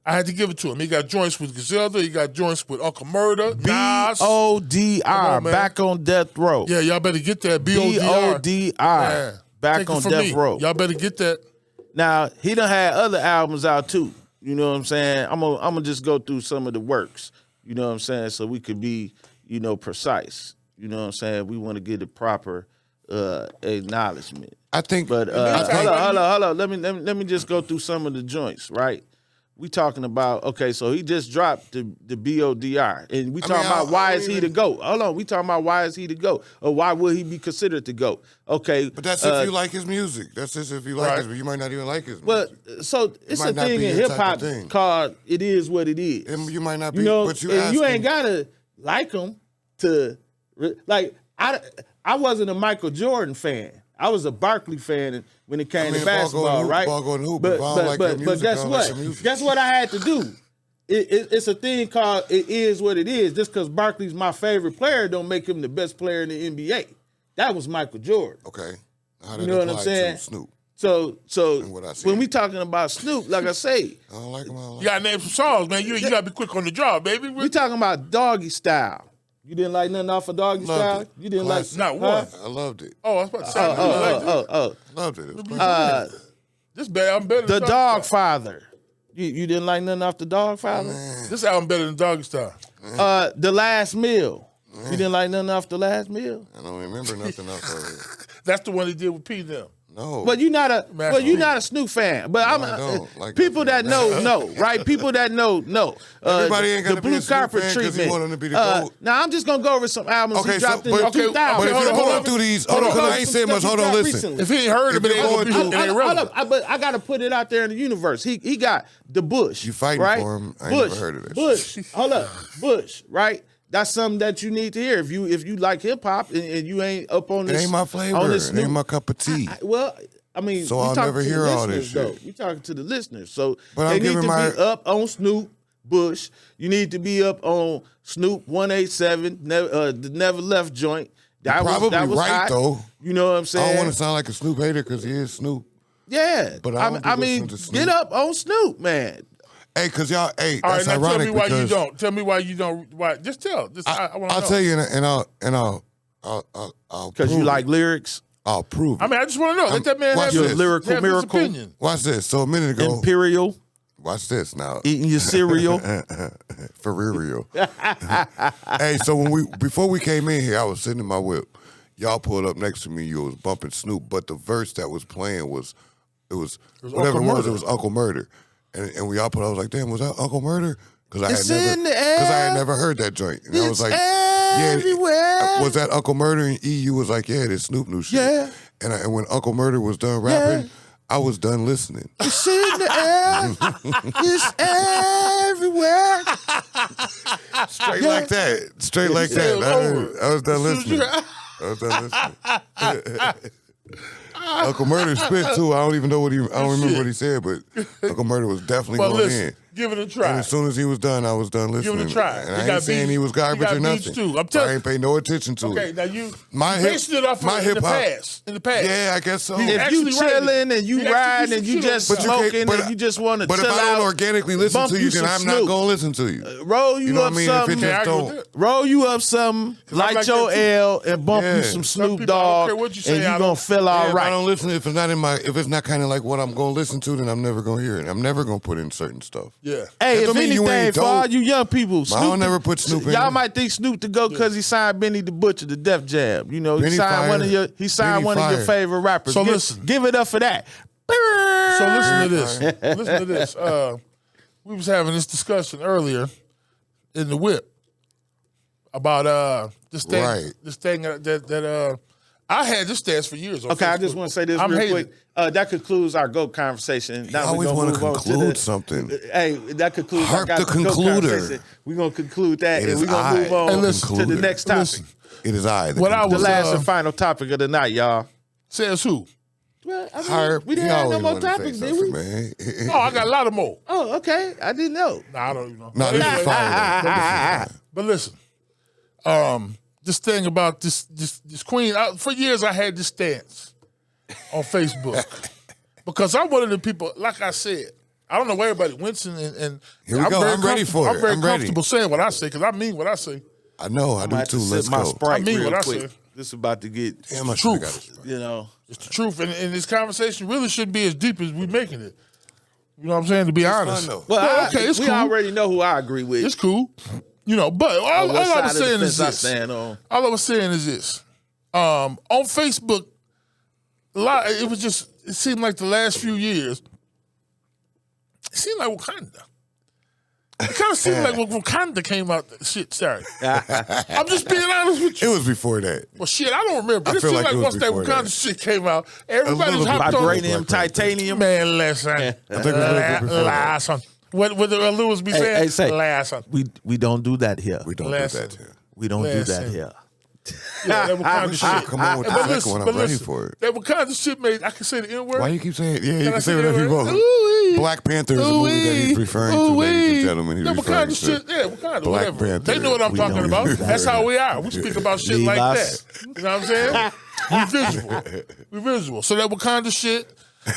I had to give it to him. He got joints with Griselda. He got joints with Uncle Murder, Nas. BODR, man. back on death row. Yeah, y'all better get that. BODR. BODR, back Take it on from death me. row. Y'all better get that. Now, he done had other albums out too. You know what I'm saying? I'm gonna just go through some of the works. You know what I'm saying? So we could be, precise. You know what I'm saying? We want to get the proper acknowledgement. I think. But I hold on. Let me just go through some of the joints, right? We talking about, okay, so he just dropped the BODR. And we talking about why is he the GOAT? Hold on, we talking about why is he the GOAT? Or why would he be considered the GOAT? Okay. But that's if you like his music. That's just if you like his music. You might not even like his music. Well, so it's a might not thing be in your hip type hop of thing. called it is what it is. And you might not be, but and you ain't gotta like him to like. I wasn't a Michael Jordan fan. I was a Barkley fan when it came to basketball, right? But guess what? Guess what I had to do? It's a thing called it is what it is. Just because Barkley's my favorite player don't make him the best player in the NBA. That was Michael Jordan. Okay. You know what I'm saying? Snoop. So when we talking about Snoop, like I say, I don't like him. You got to name some songs, man. You got to be quick on the draw, baby. we talking about Doggy Style. You didn't like nothing off of Doggy Style? You didn't Classic. like not one. I loved it. Oh, I was about to say. Loved it. It was classic. This album better The than Dog Father. You didn't like nothing off the Dog Father? This album better than Doggy Style. The Last Meal. You didn't like nothing off The Last Meal? I don't remember nothing else of it. That's the one he did with P. Them. No. But you're not a Snoop fan. But I don't like people that. that know, right? People that know. Everybody ain't gotta the be blue a Snoop carpet fan 'cause he treatment. want him to be the GOAT. Now I'm just gonna go over some albums he dropped in but 2000. if you're hold going on. through these, hold on, because I ain't saying much. Hold on, listen. Recently. If he ain't heard of it, If you're going it ain't relevant. But I gotta put it out there in the universe. He got the Bush. You fighting right? for him. I ain't Bush, never heard of this. Bush. Hold up. Bush, right? That's something that you need to hear. If you like hip hop and you ain't up on It this. ain't my flavor. On this It ain't my cup of tea. I mean, So we I'll talking never to the hear all this listeners, though. shit. We talking to the listeners, so But they I'm need to giving my- be up on Snoop Bush. You need to be up on Snoop 187, the Never Left joint. That Probably was right hot. though. You know what I'm I saying? don't want to sound like a Snoop hater because he is Snoop. Yeah, But I don't be mean, listening to Snoop. get up on Snoop, man. Hey, because y'all, hey, All right, that's now tell ironic me why you because don't. Tell me why you don't. Why? Just tell. I want to I'll know. tell you, and I'll Because prove you it. like lyrics. I'll prove it. I mean, I just want to know. Let that man watch have this. his, Lyrical have his miracle. opinion. Watch this. So a minute ago, Imperial, watch this now. eating your cereal. For real. Hey, so before we came in here, I was sitting in my whip. Y'all pulled up next to me. You was bumping Snoop, but the verse that was playing was whatever Uncle it was. Murder. It was Uncle Murder, and we all put. I was like, damn, was that Uncle Murder? Because It's I in the air. had never heard that joint, and I was like, everywhere. was that Uncle Murder? And EU was like, yeah, this Snoop new shit. Yeah. And when Uncle Murder was done rapping, I was done listening. It's in the air. It's everywhere. Straight like that. Straight like that. was over. I was done As soon listening. I was done listening. Uncle Murder spit too. I don't even know I don't remember what he said, but Uncle Murder was definitely But going listen, in. give it a try. And as soon as he was done, I was done listening. Give it a try. And He I got ain't saying beats- he was garbage he or got beats nothing. too. I'm So I telling- ain't pay no attention to Okay, it. now you My based it off my in the hip-hop- past. In the past. Yeah, I guess so. He If you actually chilling and you He actually riding and some you shit just on But you can't- smoking but- and you just want to But chill if I don't out, organically listen bump to you, you then some I'm not Snoop. going to listen to you. roll you, You know up what I mean? If it something, just I agree don't. with that. roll you up something, light like your that too. L and bump you Yeah. some Some Snoop people, I don't Dogg, care what you say, and you I gonna don't- feel Yeah, all if I right. don't listen, if it's not kind of like what I'm going to listen to, then I'm never going to hear it. I'm never going to put in certain stuff. Yeah. Hey, That if don't mean you anything, ain't for all dope. you young people, But I don't never put Snoop in. Y'all might think Snoop to go because he signed Benny the Butcher to Def Jam. You know, he Benny signed fire. one of your Benny one of your fire. favorite rappers. So listen. give it up for that. So listen to this. Listen to this. We was having this discussion earlier in the whip about this thing. Right. This thing that I had this stance for years. On Okay, I Facebook. just want to say this I'm real hating. quick. That concludes our GOAT conversation. I Now always we're want gonna to move on conclude the, something. Hey, that concludes Harp our the GOAT concluder. conversation. We're gonna conclude that, It and is we're gonna move I. on Hey, listen. to the Concluder. next topic. Listen, It is I. What I The was last and final topic of the night, y'all. says who? Well, I mean, Harp. we didn't he have no always more wanted to say topics, did we? something, man. Oh, I got a lot of more. Oh, okay. I didn't know. Nah, I don't even know. No, this is fire. But listen, this thing about this queen. For years, I had this stance on Facebook because I'm one of the people. Like I said, I don't know where everybody went and Here we go. I'm ready for it. I'm very I'm ready. comfortable saying what I say because I mean what I say. I know. I do might too. have to Let's sip my go. Sprite I mean real what I quick. say. This is about to get Damn, I Truth. should've got it. you know. It's the truth, and this conversation really shouldn't be as deep as we making it. You know what I'm saying? To be honest, fun, though. Well, okay, it's we cool. already know who I agree with. It's cool. You know, but all what I side was of the saying is fence I this. stand on. All I was saying is this. On Facebook, it seemed like the last few years, it seemed like Wakanda. It kind of seemed like when Wakanda came out. Shit, sorry. I'm just being honest with It you. was before that. Well, shit, I don't remember. I It feel seemed like like it was once that before Wakanda that. shit came out, everybody was little bit hopped on. Vibranium, Black Panther. titanium. Man, listen. I think it was a little bit before that. Listen. What the Lewis be saying? Hey, say, Listen. we don't do that here. We don't Listen. do that here. We don't do that Listen. here. Yeah, that Wakanda shit. Come on with the But second listen, one. I'm but ready listen, for it. That Wakanda shit made, I can say the N-word. Why you keep saying? Yeah, you I can say say whatever you the want. N-word? Ooh-wee. Black Panther is a movie that he's referring to, ladies and gentlemen. He's That referring Wakanda to shit, yeah, Wakanda, Black whatever. Panther. They know what I'm We talking don't about. do that. That's how we are. We speak about shit Leave like us. that. You know what I'm saying? We visual. We visual. So that Wakanda shit,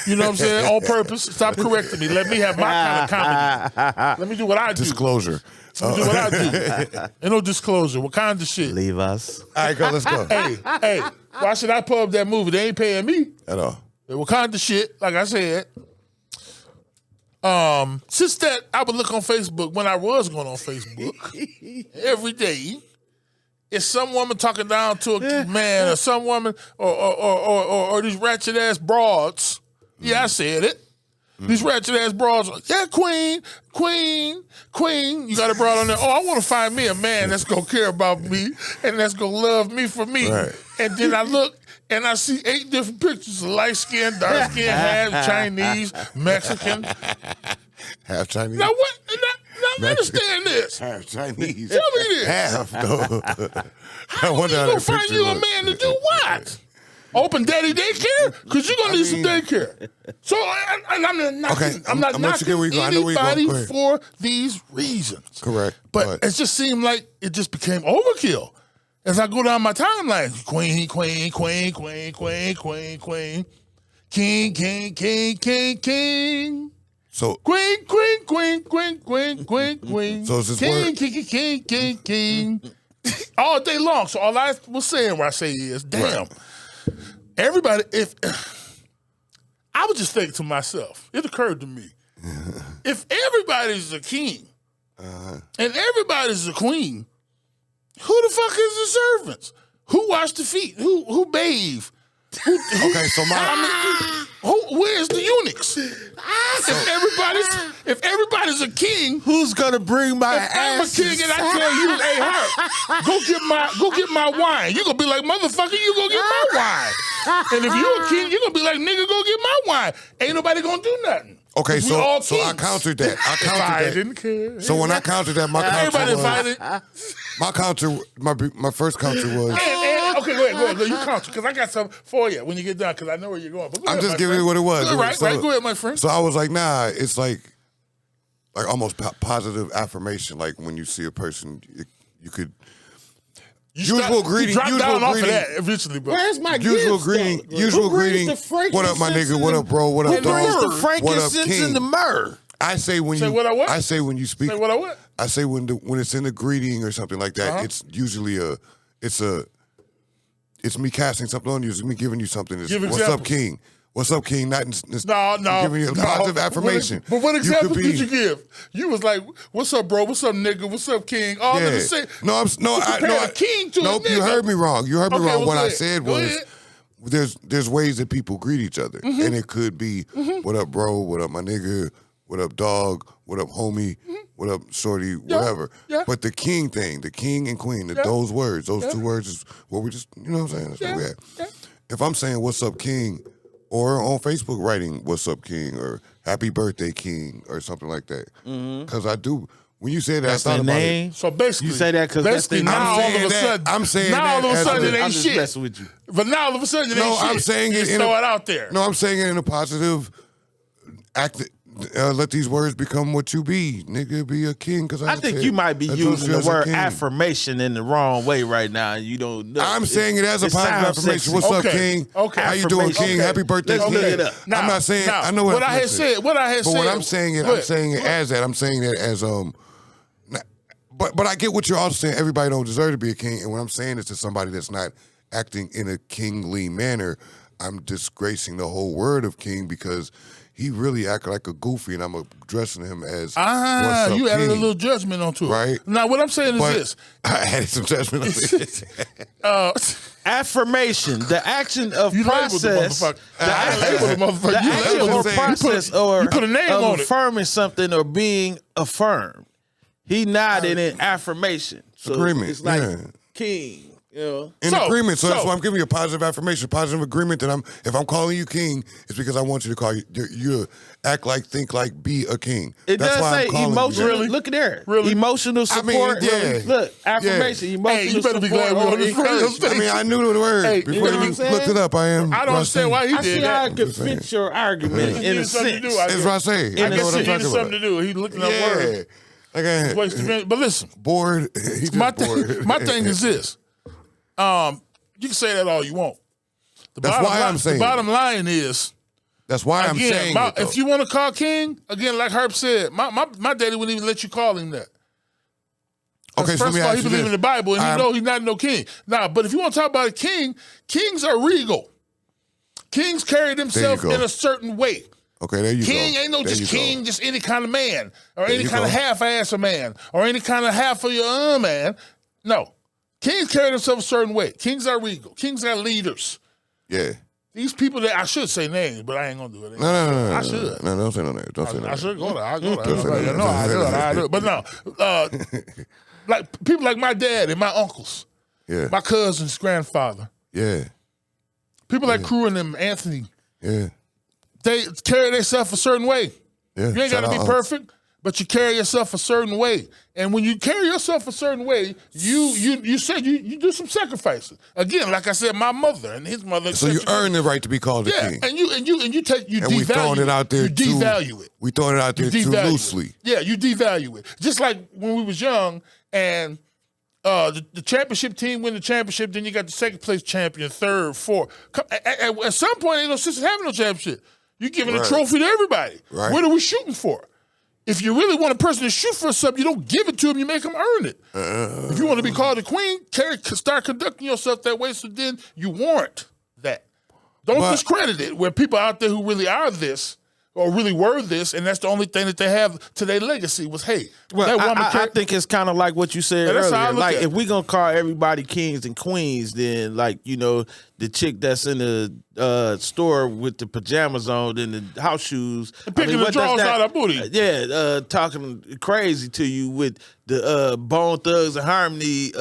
you know what I'm saying, on purpose. Stop correcting me. Let me have my kind of comedy. Let me do what I do. Disclosure. Let me do what I do. Ain't no disclosure. Wakanda shit. Leave us. All right, go. Let's go. Hey, why should I pub that movie? They ain't paying me. At all. The Wakanda shit, like I said. Since that, I would look on Facebook when I was going on Facebook every day. It's some woman talking down to a man, or some woman, or these ratchet ass broads. Yeah, I said it. These ratchet ass broads. Yeah, queen. You got a broad on there. Oh, I want to find me a man that's gonna care about me and that's gonna love me for me. Right. And then I look and I see 8 different pictures of light skin, dark skin, half Chinese, Mexican. Half Chinese. Now what? Now understand this. Half Chinese. Tell me this. Half, though. How you gonna find you a man to do what? Open daddy daycare? Because you're going to need some daycare. So I'm not knocking, Okay, I'm not I'm let you get where knocking you go. I know where you're going. anybody Go ahead. for these reasons. Correct. But it just seemed like it just became overkill. As I go down my timeline, queen, king. So Queen. So is this King. All day long. So all I was saying when I say is, damn, everybody, if I was just thinking to myself, it occurred to me, if everybody's a king and everybody's a queen, who the fuck is the servants? Who wash the feet? Who bathe? okay, so Where's the eunuchs? If everybody's a king, Who's gonna bring my if I'm a ass? king and I tell you, hey, Harp, go get my wine. You gonna be like, motherfucker, you go get my wine. And if you a king, you gonna be like, nigga, go get my wine. Ain't nobody gonna do nothing. okay, 'Cause we all so I kings. countered that. If I didn't care. So when I countered that, my Everybody counter invited. my first counter was. Okay, go ahead. You count because I got something for you when you get done because I know where you're going. But go I'm ahead, just my giving friend. you what it was. Right. Go ahead, my friend. So I was like, nah, it's like almost positive affirmation. Like when you see a person, you could. Usual greeting. Drop Usual down off of greeting. that eventually, bro. Where's my Usual gifts, greeting. though? Usual Who brings greeting. the What up, my nigga? What up, bro? What up, Who brings dog? the What up, frankincense king? and the myrrh? I say when Say you. what I what? I say when you speak. Say what I what? I say when it's in the greeting or something like that. It's usually it's me casting something on you. It's me giving you something. It's, Give what's examples. up, king? What's up, king? Not No. I'm giving you a positive affirmation. But what example could be- did you give? You was like, "What's up, bro? What's up, nigga? What's up, king?" All in the same. No, I'm no. I, compare no, a king to a nope. You nigga. heard me wrong. You heard me Okay, wrong. well, What go I ahead. said Go was ahead. there's ways that people greet each other, and it could be what up, bro? What up, my nigga? What up, dog? What up, homie? What up, shorty? Whatever. Yeah. But the king thing, the king and queen, those words, those two words is what we just, you know what I'm saying? That's what we had. Yeah. If I'm saying what's up, king, or on Facebook writing what's up, king, or happy birthday, king, or something like that, because I do. When you say that, That's I thought their about name. it. So basically, You say that 'cause that's basically the- now I'm all of saying a that- sudden, I'm saying now all that of a as sudden a- it I'm ain't just shit. messing with you. But now all of a sudden it ain't No, shit. I'm saying You it just in throw a- it out there. No, I'm saying it in a positive act. let these words become what you be, nigga. Be a king. Because I think you might be using the word affirmation in the wrong way right now. You don't know. I'm saying it as a positive affirmation. Sexy. What's up, King? Okay. How you doing, King? Happy birthday, Let's King. look it up. Now, I'm not saying. I know what I had said. What I had but said. when I'm saying it, I'm saying it as that. I'm saying it as But I get what you're also saying. Everybody don't deserve to be a king. And when I'm saying this to somebody that's not acting in a kingly manner, I'm disgracing the whole word of king because he really acted like a goofy, and I'm addressing him as what's up, you added king. a little judgment onto it. Right. Now, what I'm saying is But this. I added some judgment on this. Affirmation, the action of You process, labeled the motherfucker. the action or process or you put a name of on it. affirming something or being affirmed. He nodded in affirmation. So Agreement, it's like yeah. king, you know. In agreement, so that's why I'm giving you a positive affirmation, positive agreement that if I'm calling you king, it's because I want you to call you act like, think like, be a king. It that's does why say I'm calling emotional. you. Really? Look at there. Really? Emotional support. yeah. Look, affirmation. Yeah. Emotional Hey, you better be support glad we're on or this radio encouragement. station. I knew the word Hey, before you know you what I'm saying? looked it up. I am. I don't understand why he I see did how that. it could fit your argument in a sense. It's Rase. I In know a what I'm sense. He talking needed something to about. do. He looking up Yeah. words. Like Waste of minute. But listen, bored. He just my bored. my thing is this. You can say that all you want. That's why I'm saying The bottom line is, That's why I'm saying it, though. if you want to call king, again, like Harp said, my daddy wouldn't even let you call him that. Okay, so let First me of all, ask he you believe this. in the Bible, and he know he's not no king. Nah, but if you want to talk about a king, kings are regal. Kings carry themselves go. in a certain way. Okay, there you go. King ain't no There just you go. king, just any kind of man, or There any you kind of go. half-ass a man, or any kind of half of your man. No. Kings carry themselves a certain way. Kings are regal. Kings are leaders. Yeah. These people that I should say names, but I ain't gonna do it. No. I should. No, don't say no name. Don't say no I name. should go there. I go there. Don't say that. No, I do it. But no, like people like my dad and my uncles, Yeah. my cousin's grandfather, Yeah. people like Crew and them, Anthony, Yeah. they carry themselves a certain way. Yeah. You ain't got to be perfect, but you carry yourself a certain way. And when you carry yourself a certain way, you said you do some sacrifices. Again, like I said, my mother and his mother. So you earn the right to be called a king. and you And we throwing devalue it out there You too. devalue it. We throwing it out there too Devalue loosely. it. Yeah, you devalue it. Just like when we was young and the championship team win the championship, then you got the second place champion, third, fourth. At some point, ain't no sense in having no championship. You're giving a Right. trophy to everybody. Right. What are we shooting for? If you really want a person to shoot for something, you don't give it to him, you make him earn it. If you want to be called a queen, start conducting yourself that way so then you warrant that. Don't discredit it where people out there who really are this or really were this, and that's the only thing that they have to their legacy was, hey, Well, that woman I think it's kind of like what you said that's how I earlier. look Like, at if it. we gonna call everybody kings and queens, then like the chick that's in the store with the pajamas on and the house shoes, picking the what does drawers that- out of her booty. talking crazy to you with the Bone Thugs and Harmony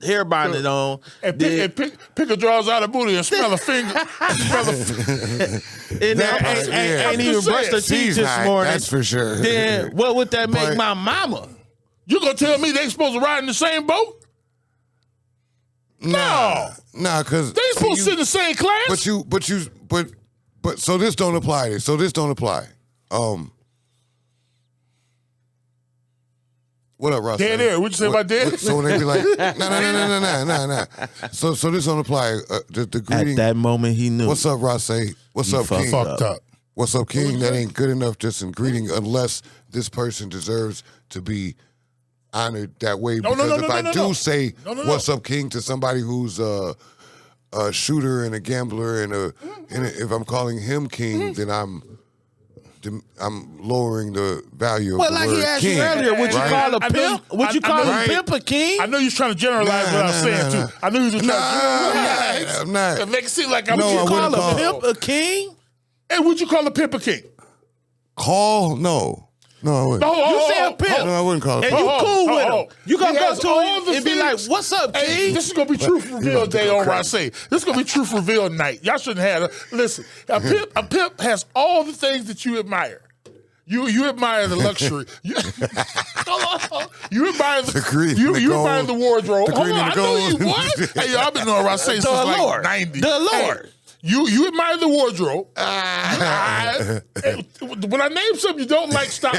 hair bonnet on, and then- pick a drawers out of booty and smell a finger. and Yeah. ain't even brushed her teeth She's this hot, morning. that's for sure. Then what would that make But- my mama? You gonna tell me they supposed to ride in the same boat? Nah, because They ain't supposed to sit in the same class? but so this don't apply. So this don't apply. What up, Ross? Dead air. What you say about dead? So when they be like, no. So this don't apply. The greeting. At that moment, he knew. What's up, Ross? What's up, King? Fucked up. What's up, King? That ain't good enough just in greeting unless this person deserves to be honored that way. No, Because no, if I do no. say No. what's up, King, to somebody who's a shooter and a gambler and if I'm calling him King, then I'm lowering the value Well, of the like word he asked king. you earlier, would you right? call a I know- pimp? Would you I call know- a pimp a king? I know you was trying to generalize what I was saying too. I knew you was trying to generalize. I'm not. To make it seem like I'm No, I Would you call wouldn't a call- pimp a king? Hey, would you call a pimp a king? Call? No, I wouldn't. You say a pimp. No, I wouldn't call it. And you cool with him. You gonna He go has to all him the and be like, things. "What's up, Hey, king?" this is gonna be truth reveal day on Rase. This is gonna be truth reveal night. Y'all shouldn't have it. Listen, a pimp has all the things that you admire. You admire the luxury. You admire the green, you the admire gold, the wardrobe. the Hold green on, and I the know you gold. what? Hey, I've been on Rase since The like Lord. 90. The Lord. Hey, You admire the wardrobe. When I name something you don't like, stop.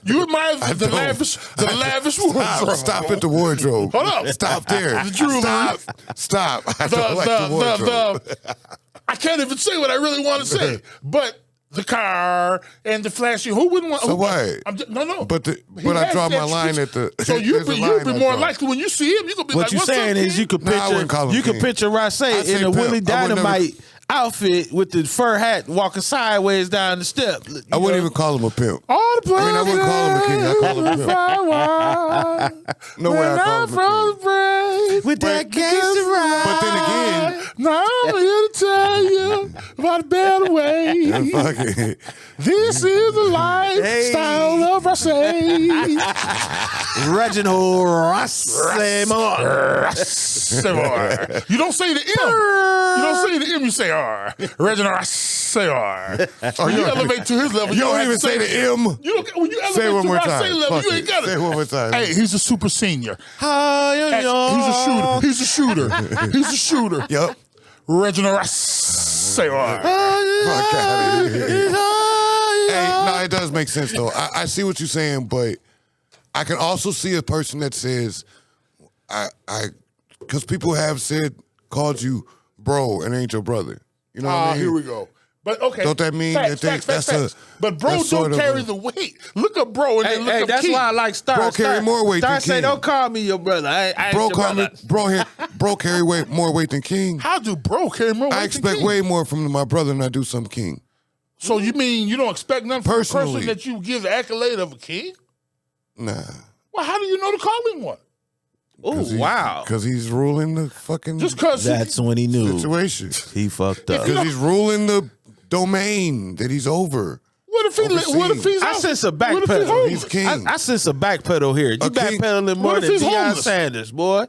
You admire the lavish wardrobe. Stop at the wardrobe. Hold up. Stop there. The jewelry. Stop. I don't like the wardrobe. I can't even say what I really want to say, but the car and the flashy. Who wouldn't want? So what? No. But I draw my line at the. So you'd be more likely when you see him. You could be what like, you "What's saying up, is you could Nah, I wouldn't call picture him you could king. picture Ross I'd say in a pimp. Willie I would never- Dynamite outfit with the fur hat walking sideways down the step. I wouldn't even call him a pimp. All the I wouldn't call him a king. I call him a pimp. No way I call him a king. with that gangster ride. But then again, Now I'm here to tell you about a better way. fuck it. This is the lifestyle of Rosé. Reginald Rossmore. You don't say the M. You don't say the M. You say R. Reginald Rossmore. Oh, you elevate to his level. You don't have even to say the M. You don't, when you elevate Say it one to more Rossé time. level, Fuck you ain't it. got it. Say it one more time. Hey, he's a super senior. Hi, He's a shooter. He's a shooter. Yep. Reginald Rossmore. Fuck out of here. Hey, no, it does make sense though. I see what you're saying, but I can also see a person that says, because people have called you bro and ain't your brother. You know what I mean? Here we go. But okay, Don't that mean that that's a- But bro that's sort don't of carry a- the weight. Look up bro and then look up that's King. why I like Star. Bro carry more weight Star than say, King. don't call me your brother. I ain't Bro, your call me, brother. bro carry more weight than King. How do bro carry more weight I than expect King? way more from my brother than I do some King. So you mean you don't expect nothing from a person Personally. that you give the accolade of a king? Nah. Well, how do you know to call him one? Oh, wow. Because he's ruling the fucking Just because That's when he knew situation. he fucked up. Because he's ruling the domain that he's over. what if he's I out- sense a what if he's backpedal. homeless? He's king. I sense a backpedal here. You A king- backpedaling more What if than he's Deion homeless? Sanders, boy.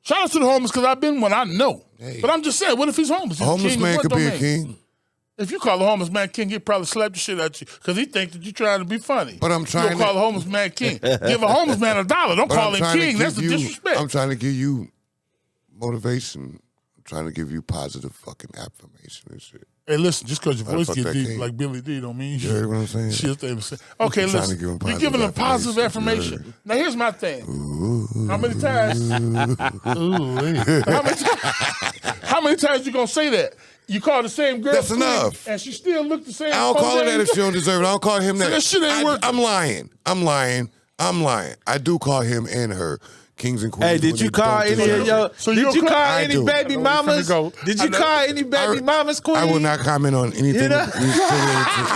Shout out to the homeless because I've been one. I know. Hey. But I'm just saying, what if he's homeless? A He's homeless king of man what could be a domain? king. If you call a homeless man king, he'd probably slap the shit out you because he thinks that you're trying to be funny. But I'm trying You don't call to- a homeless man king. Give a homeless man $1. Don't But call I'm him trying to king. That's give a you- disrespect. I'm trying to give you motivation. I'm trying to give you positive fucking affirmation and shit. Hey, listen, just because your voice fuck get that deep king. like Billy D don't mean You heard what I'm saying? shit they was saying. Okay, I'm trying listen. to give him You're giving him positive affirmation, you affirmation. Now here's my thing. How many times? How many times you gonna say that? You call the same girl That's queen, enough. and she still look the same. I don't call her that if she she don't deserve it. I don't call him that. that shit ain't working. I'm lying. I do call him and her kings and queens. Hey, did when you they call don't any deserve of it. your? So Did you'll you call- call I any do. baby I know where you're mamas? finna go. Did you call any baby mamas, queen? I will not comment on anything You know? related to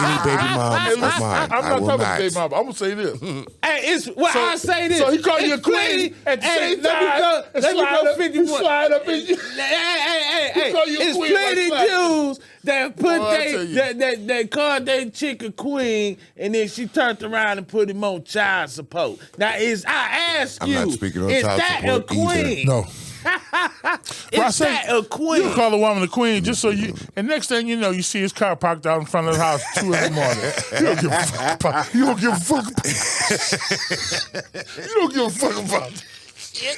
any baby moms of mine. I'm I not will talking not. to Dave Mama. I'm gonna say this. Hey, it's well, So- I say this. so he called you It's a queen at the Hey, same let me time, go. and Let me slide go up- 51. slide up in you. Hey, call you a it's queen like plenty that. dudes that put Boy, I tell you. that called their chick a queen, and then she turned around and put him on child support. Now, I ask I'm you, not speaking on is child that support a queen? No. Is that a queen? You call a woman a queen just so you. And next thing you know, you see his car parked out in front of the house at 2 in the morning. You don't give a fuck about. You don't give a fuck. You don't give a fuck about. Hey,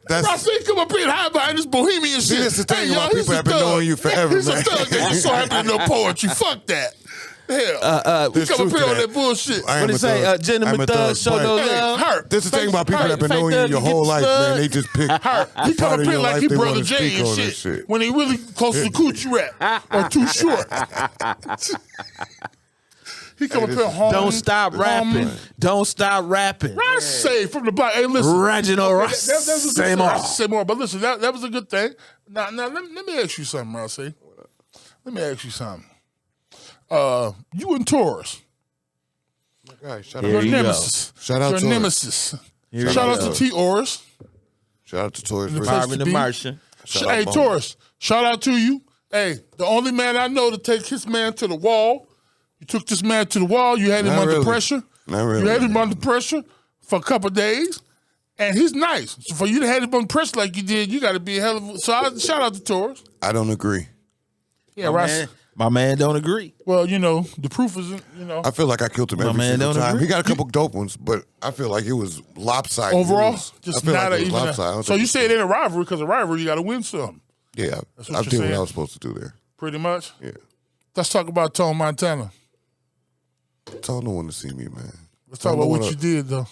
That's- Rosé come up here and hide behind this bohemian See, shit. that's the thing Hey, about y'all, people he's a that have been thug. knowing you forever, He's man. a thug that just so happen to know poetry. Fuck that. Hell, you There's come up truth here to on that. that bullshit. I am What a it say? thug. Gentleman I'm a thug, show no but- love. Harp. This is the thing about people that have been Fake knowing you thug, your you get whole the life, thug. man. They just pick Harp. He come part up of here your like life he they Brother wanna Jay speak and on and shit. When he really close to the coochie rap or too short. He come up here home. Don't stop rapping. Don't stop rapping. I say from the block. Hey, listen. Reginald Okay, Ross. that was a good Say thing. more. Say more. But listen, that was a good thing. Now let me ask you something, Rosé. Let me ask you something. You and Taurus, Guys, shout Here your out, you go. nemesis. Shout out your Taurus. nemesis. Here Shout you out go. to T. Oris. shout out to Taurus. The First. first- Marvin the be- Martian. Shout Hey, out Bone. Taurus, shout out to you. Hey, the only man I know to take his man to the wall. You took this man to the wall. You had him Not under really. pressure. Not really. You had him under pressure for a couple of days. And he's nice. So for you to have him under pressure like you did, you got to be a hell of a... So shout out to Taurus. I don't agree. Yeah, My Ross. man, my man don't agree. Well, you know, the proof is, you know, I feel like I killed him every man single don't time. agree. He got a couple dope ones, but I feel like it was lopsided. overall, I just feel not like it was even. lopsided. I don't So think you it- say it ain't a rivalry because a rivalry you got to win some. Yeah, That's I what did you're what I saying? was supposed to do there. Pretty much. Yeah. Let's talk about Tone Montana. Tell no one to see me, man. Let's talk about what you did, though.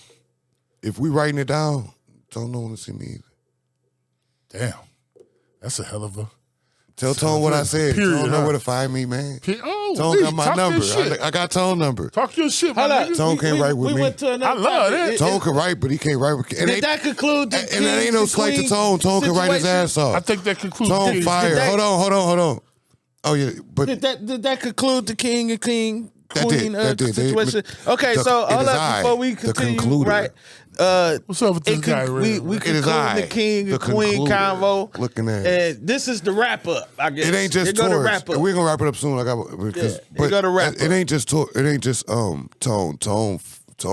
If we writing it down, tell no one to see me either. Damn. That's a hell of a... Tell Tone what I said. Period, Tone know huh? where to find me, man. Oh, Tone please, got my talk your number. shit. I got Tone number. Talk your shit, my Hold up. nigga. Tone can't write with we me. went to another I love topic. that. Tone can write, but he can't write with. Did that conclude the and that ain't no slight to Tone. Tone can write his ass I off. think that concludes Tone the fire. that- Hold on. Oh yeah, but Did that conclude the king and queen That did, that did. situation? Okay, so it hold is up before we the continue, concluder. right? What's up with this guy, we Ray? It is concluding the king the and queen concluder. convo. Looking at And this is the wrap up, I guess. it ain't just They're gonna tours. wrap up. We're gonna wrap it up soon. I got because they gotta wrap it up. ain't just it ain't just Tone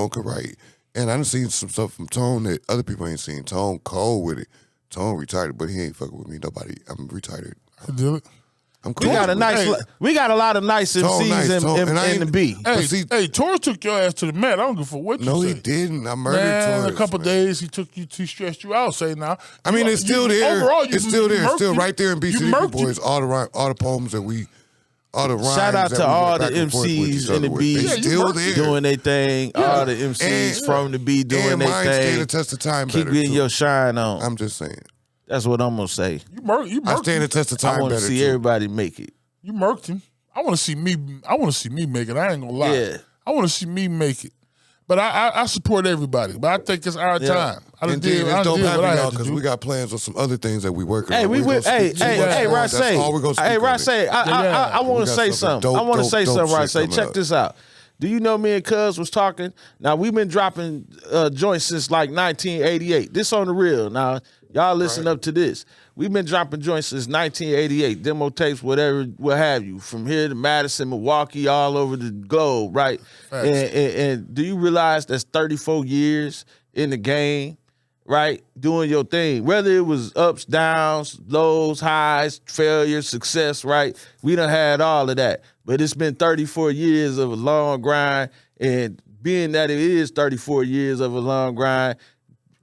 can write. And I done seen some stuff from Tone that other people ain't seen. Tone cold with it. Tone retired, but he ain't fucking with me. Nobody. I'm retired. I do it. I'm We got a nice. Hey. We got a lot of nice Tone MCs nice, Tone, in and I the ain't- B. Hey, see- Torres took your ass to the Met. I don't give a fuck what you No, say. he didn't. I murdered Man, Torres, a couple man. days he stressed you out. Say now. I mean, it's still there. Overall, It's still there. It's still right there in You BCD murked Boys. All the poems that we, all the rhymes. Shout out that to we went all the back and forth with each MCs in other the with. B. They Yeah, you still worked there. doing their thing. All the MCs And- from the B doing and their mine stand thing. the test of time Keep better. getting too. your shine on. I'm just saying. That's what I'm gonna say. You murked I stand the test of I time want to better. see too. everybody make it. You murked him. I want to see me make it. I ain't gonna lie. Yeah. I want to see me make it. But I support everybody. But I think it's our time. I done Indeed, did it's what dope I having had y'all to because do. we got plans on some other things that we working Hey, on. we gonna went. Hey, speak too much hey, on it. Ross. That's all we're gonna speak on it. Ross. I want We to got say something something. dope, I want to dope, say dope something, shit Ross. Say, coming check up. this out. Do you know me and Cuz was talking? Now we've been dropping joints since like 1988. This on the real. Now y'all listen up to this. We've been dropping joints since 1988. Demo tapes, whatever, what have you, from here to Madison, Milwaukee, all over the globe, right? And do you realize that's 34 years in the game, right? Doing your thing. Whether it was ups, downs, lows, highs, failure, success, right? We done had all of that. But it's been 34 years of a long grind. And being that it is 34 years of a long grind,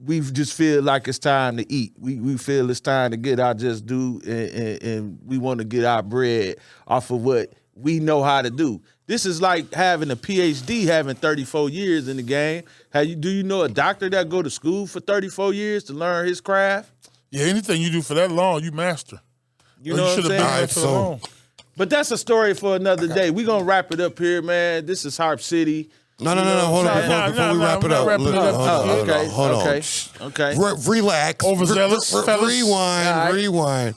we just feel like it's time to eat. We feel it's time to get our just due, and we want to get our bread off of what we know how to do. This is like having a PhD, having 34 years in the game. Do you know a doctor that go to school for 34 years to learn his craft? Yeah, anything you do for that long, you master. You know what I'm should have saying? been All there right, for so- long. But that's a story for another day. We're going to wrap it up here, man. This is Harp City. No. Hold on. Before we wrap it up. wrapping it up. Hold on. Okay. Relax. Overzealous, fellas. Rewind.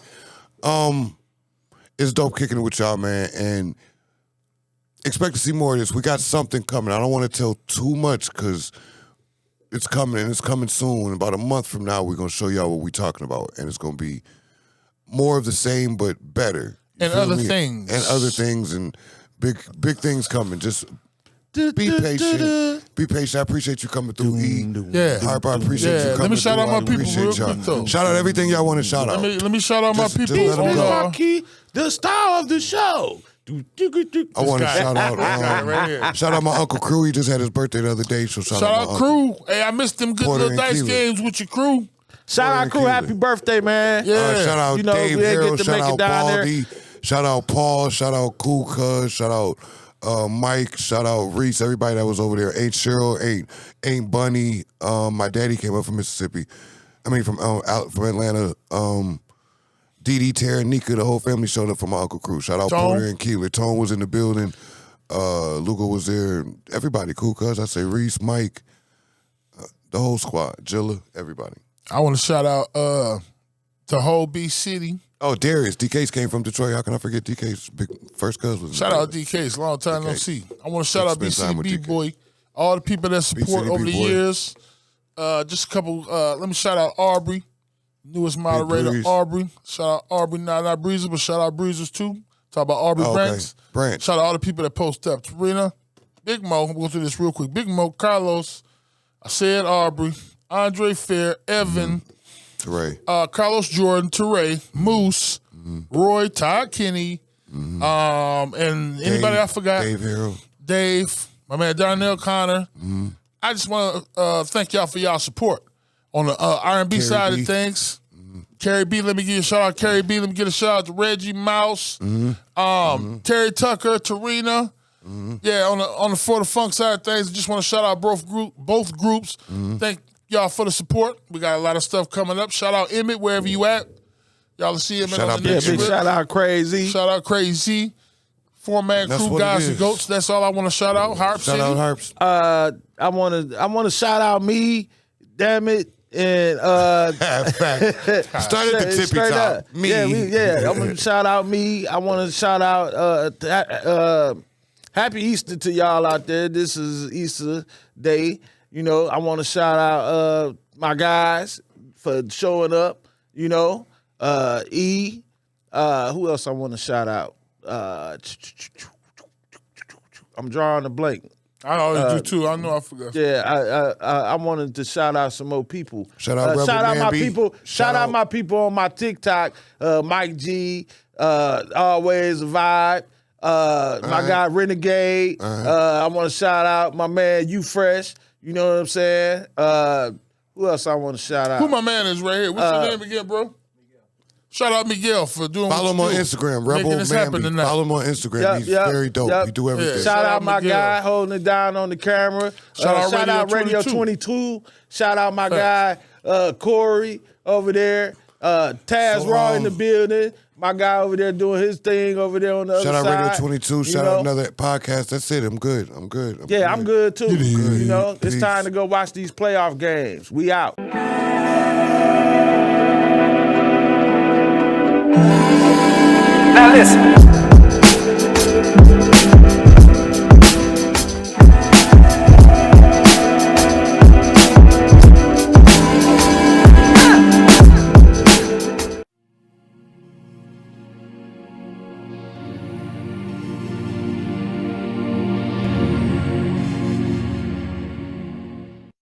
It's dope kicking it with y'all, man. And expect to see more of this. We got something coming. I don't want to tell too much because it's coming and it's coming soon. In about a month from now, we're going to show y'all what we're talking about. And it's going to be more of the same, but better. You And feel other me? things. And other things and big things coming. Just be patient. Be patient. I appreciate you coming through, E. Yeah. Harp, I appreciate you Yeah, coming let me shout through. out my I people appreciate real y'all. quick, though. Shout out everything y'all want to shout out. Let me shout out my Just people. let 'em on, go. The star of the show. I want to guy. shout out right here. shout out my Uncle Crew. He just had his birthday the other day, so shout Shout out out my uncle. crew. Hey, I missed them good Porter little and dice Keelan. games with your crew. Shout out, and crew. Keelan. Happy birthday, man. Yeah. Shout out You know, Dave we didn't Harrell. get to Shout make it out down there. Baldy. Shout out Paul. Shout out Cool Cuz. Shout out Mike. Shout out Reese. Everybody that was over there. Ain't Cheryl. Ain't Bunny. My daddy came up from Mississippi. I mean from Atlanta. DD, Tara, Nika, the whole family showed up for my Uncle Crew. Shout out Tone. Porter and Keeler. Tone was in the building. Luca was there. Everybody, Cool Cuz. I say Reese, Mike, the whole squad, Jilla, everybody. I want to shout out the whole B City. Oh, Darius. DK's came from Detroit. How can I forget DK's big first cousin? Was in Shout the out building. DK's. Long time no DK. see. I want to shout out Spend B time City with B DK. Boy. All the people that support B-City over the B-Boy. years. Just a couple. Let me shout out Aubrey, newest moderator Breeze. Aubrey. Shout out Aubrey, not Breezers, but shout out Breezers too. Talk about Aubrey Oh, okay. Branch. Branch. Shout out all the people that post up. Tarina, Big Mo. We'll go through this real quick. Big Mo, Carlos. I said Aubrey, Andre Fair, Evan, Teray. Carlos Jordan, Teray, Moose, Roy, Todd Kenny, and anybody I forgot. Dave Harrell. Dave, my man Darnell Connor. I just want to thank y'all for y'all support on the R&B Terry side B. of things. Carrie B, let me give you a shout out. Carrie B, let me get a shout out to Reggie Mouse, Terry Tucker, Tarina. Yeah, on the For the Funk side of things, I just want to shout out both groups. Thank y'all for the support. We got a lot of stuff coming up. Shout out Emmett, wherever you at. Y'all will see him Shout on out the next Big trip. shout out Crazy. Shout out Crazy. 4-man That's crew, what it guys and is. goats. That's all I want to shout out. Harp Shout City. out Harps. I wanna shout out me, damn it, and Start at the tippy straight top. up. Me. I'm gonna shout out me. I want to shout out Happy Easter to y'all out there. This is Easter Day. You know, I want to shout out my guys for showing up. You know, E. Who else I want to shout out? I'm drawing a blank. I always do too. I know I forgot. Yeah, I wanted to shout out some more people. Shout out Rebel shout out Man my B. people. Shout out my people on my TikTok. Mike G. Always a vibe. My guy Renegade. I want to shout out my man You Fresh. You know what I'm saying? Who else I want to shout out? Who my man is right here? What's your name again, bro? Shout out Miguel for doing Follow what him you on do. Instagram, Making Rebel this happen Man. tonight. Follow him on Instagram. He's very dope. He do everything. Yeah. Shout out out my Miguel. guy holding it down on the camera. Shout out Radio 22. Shout out my guy Corey over there. Taz So, Raw in the building. My guy over there doing his thing over there on the Shout other out side. Radio 22. You Shout know? out another podcast. That's it. I'm good. I'm good. Yeah, I'm good too. You know, it's Peace. time to go watch these playoff games. We out. Now listen.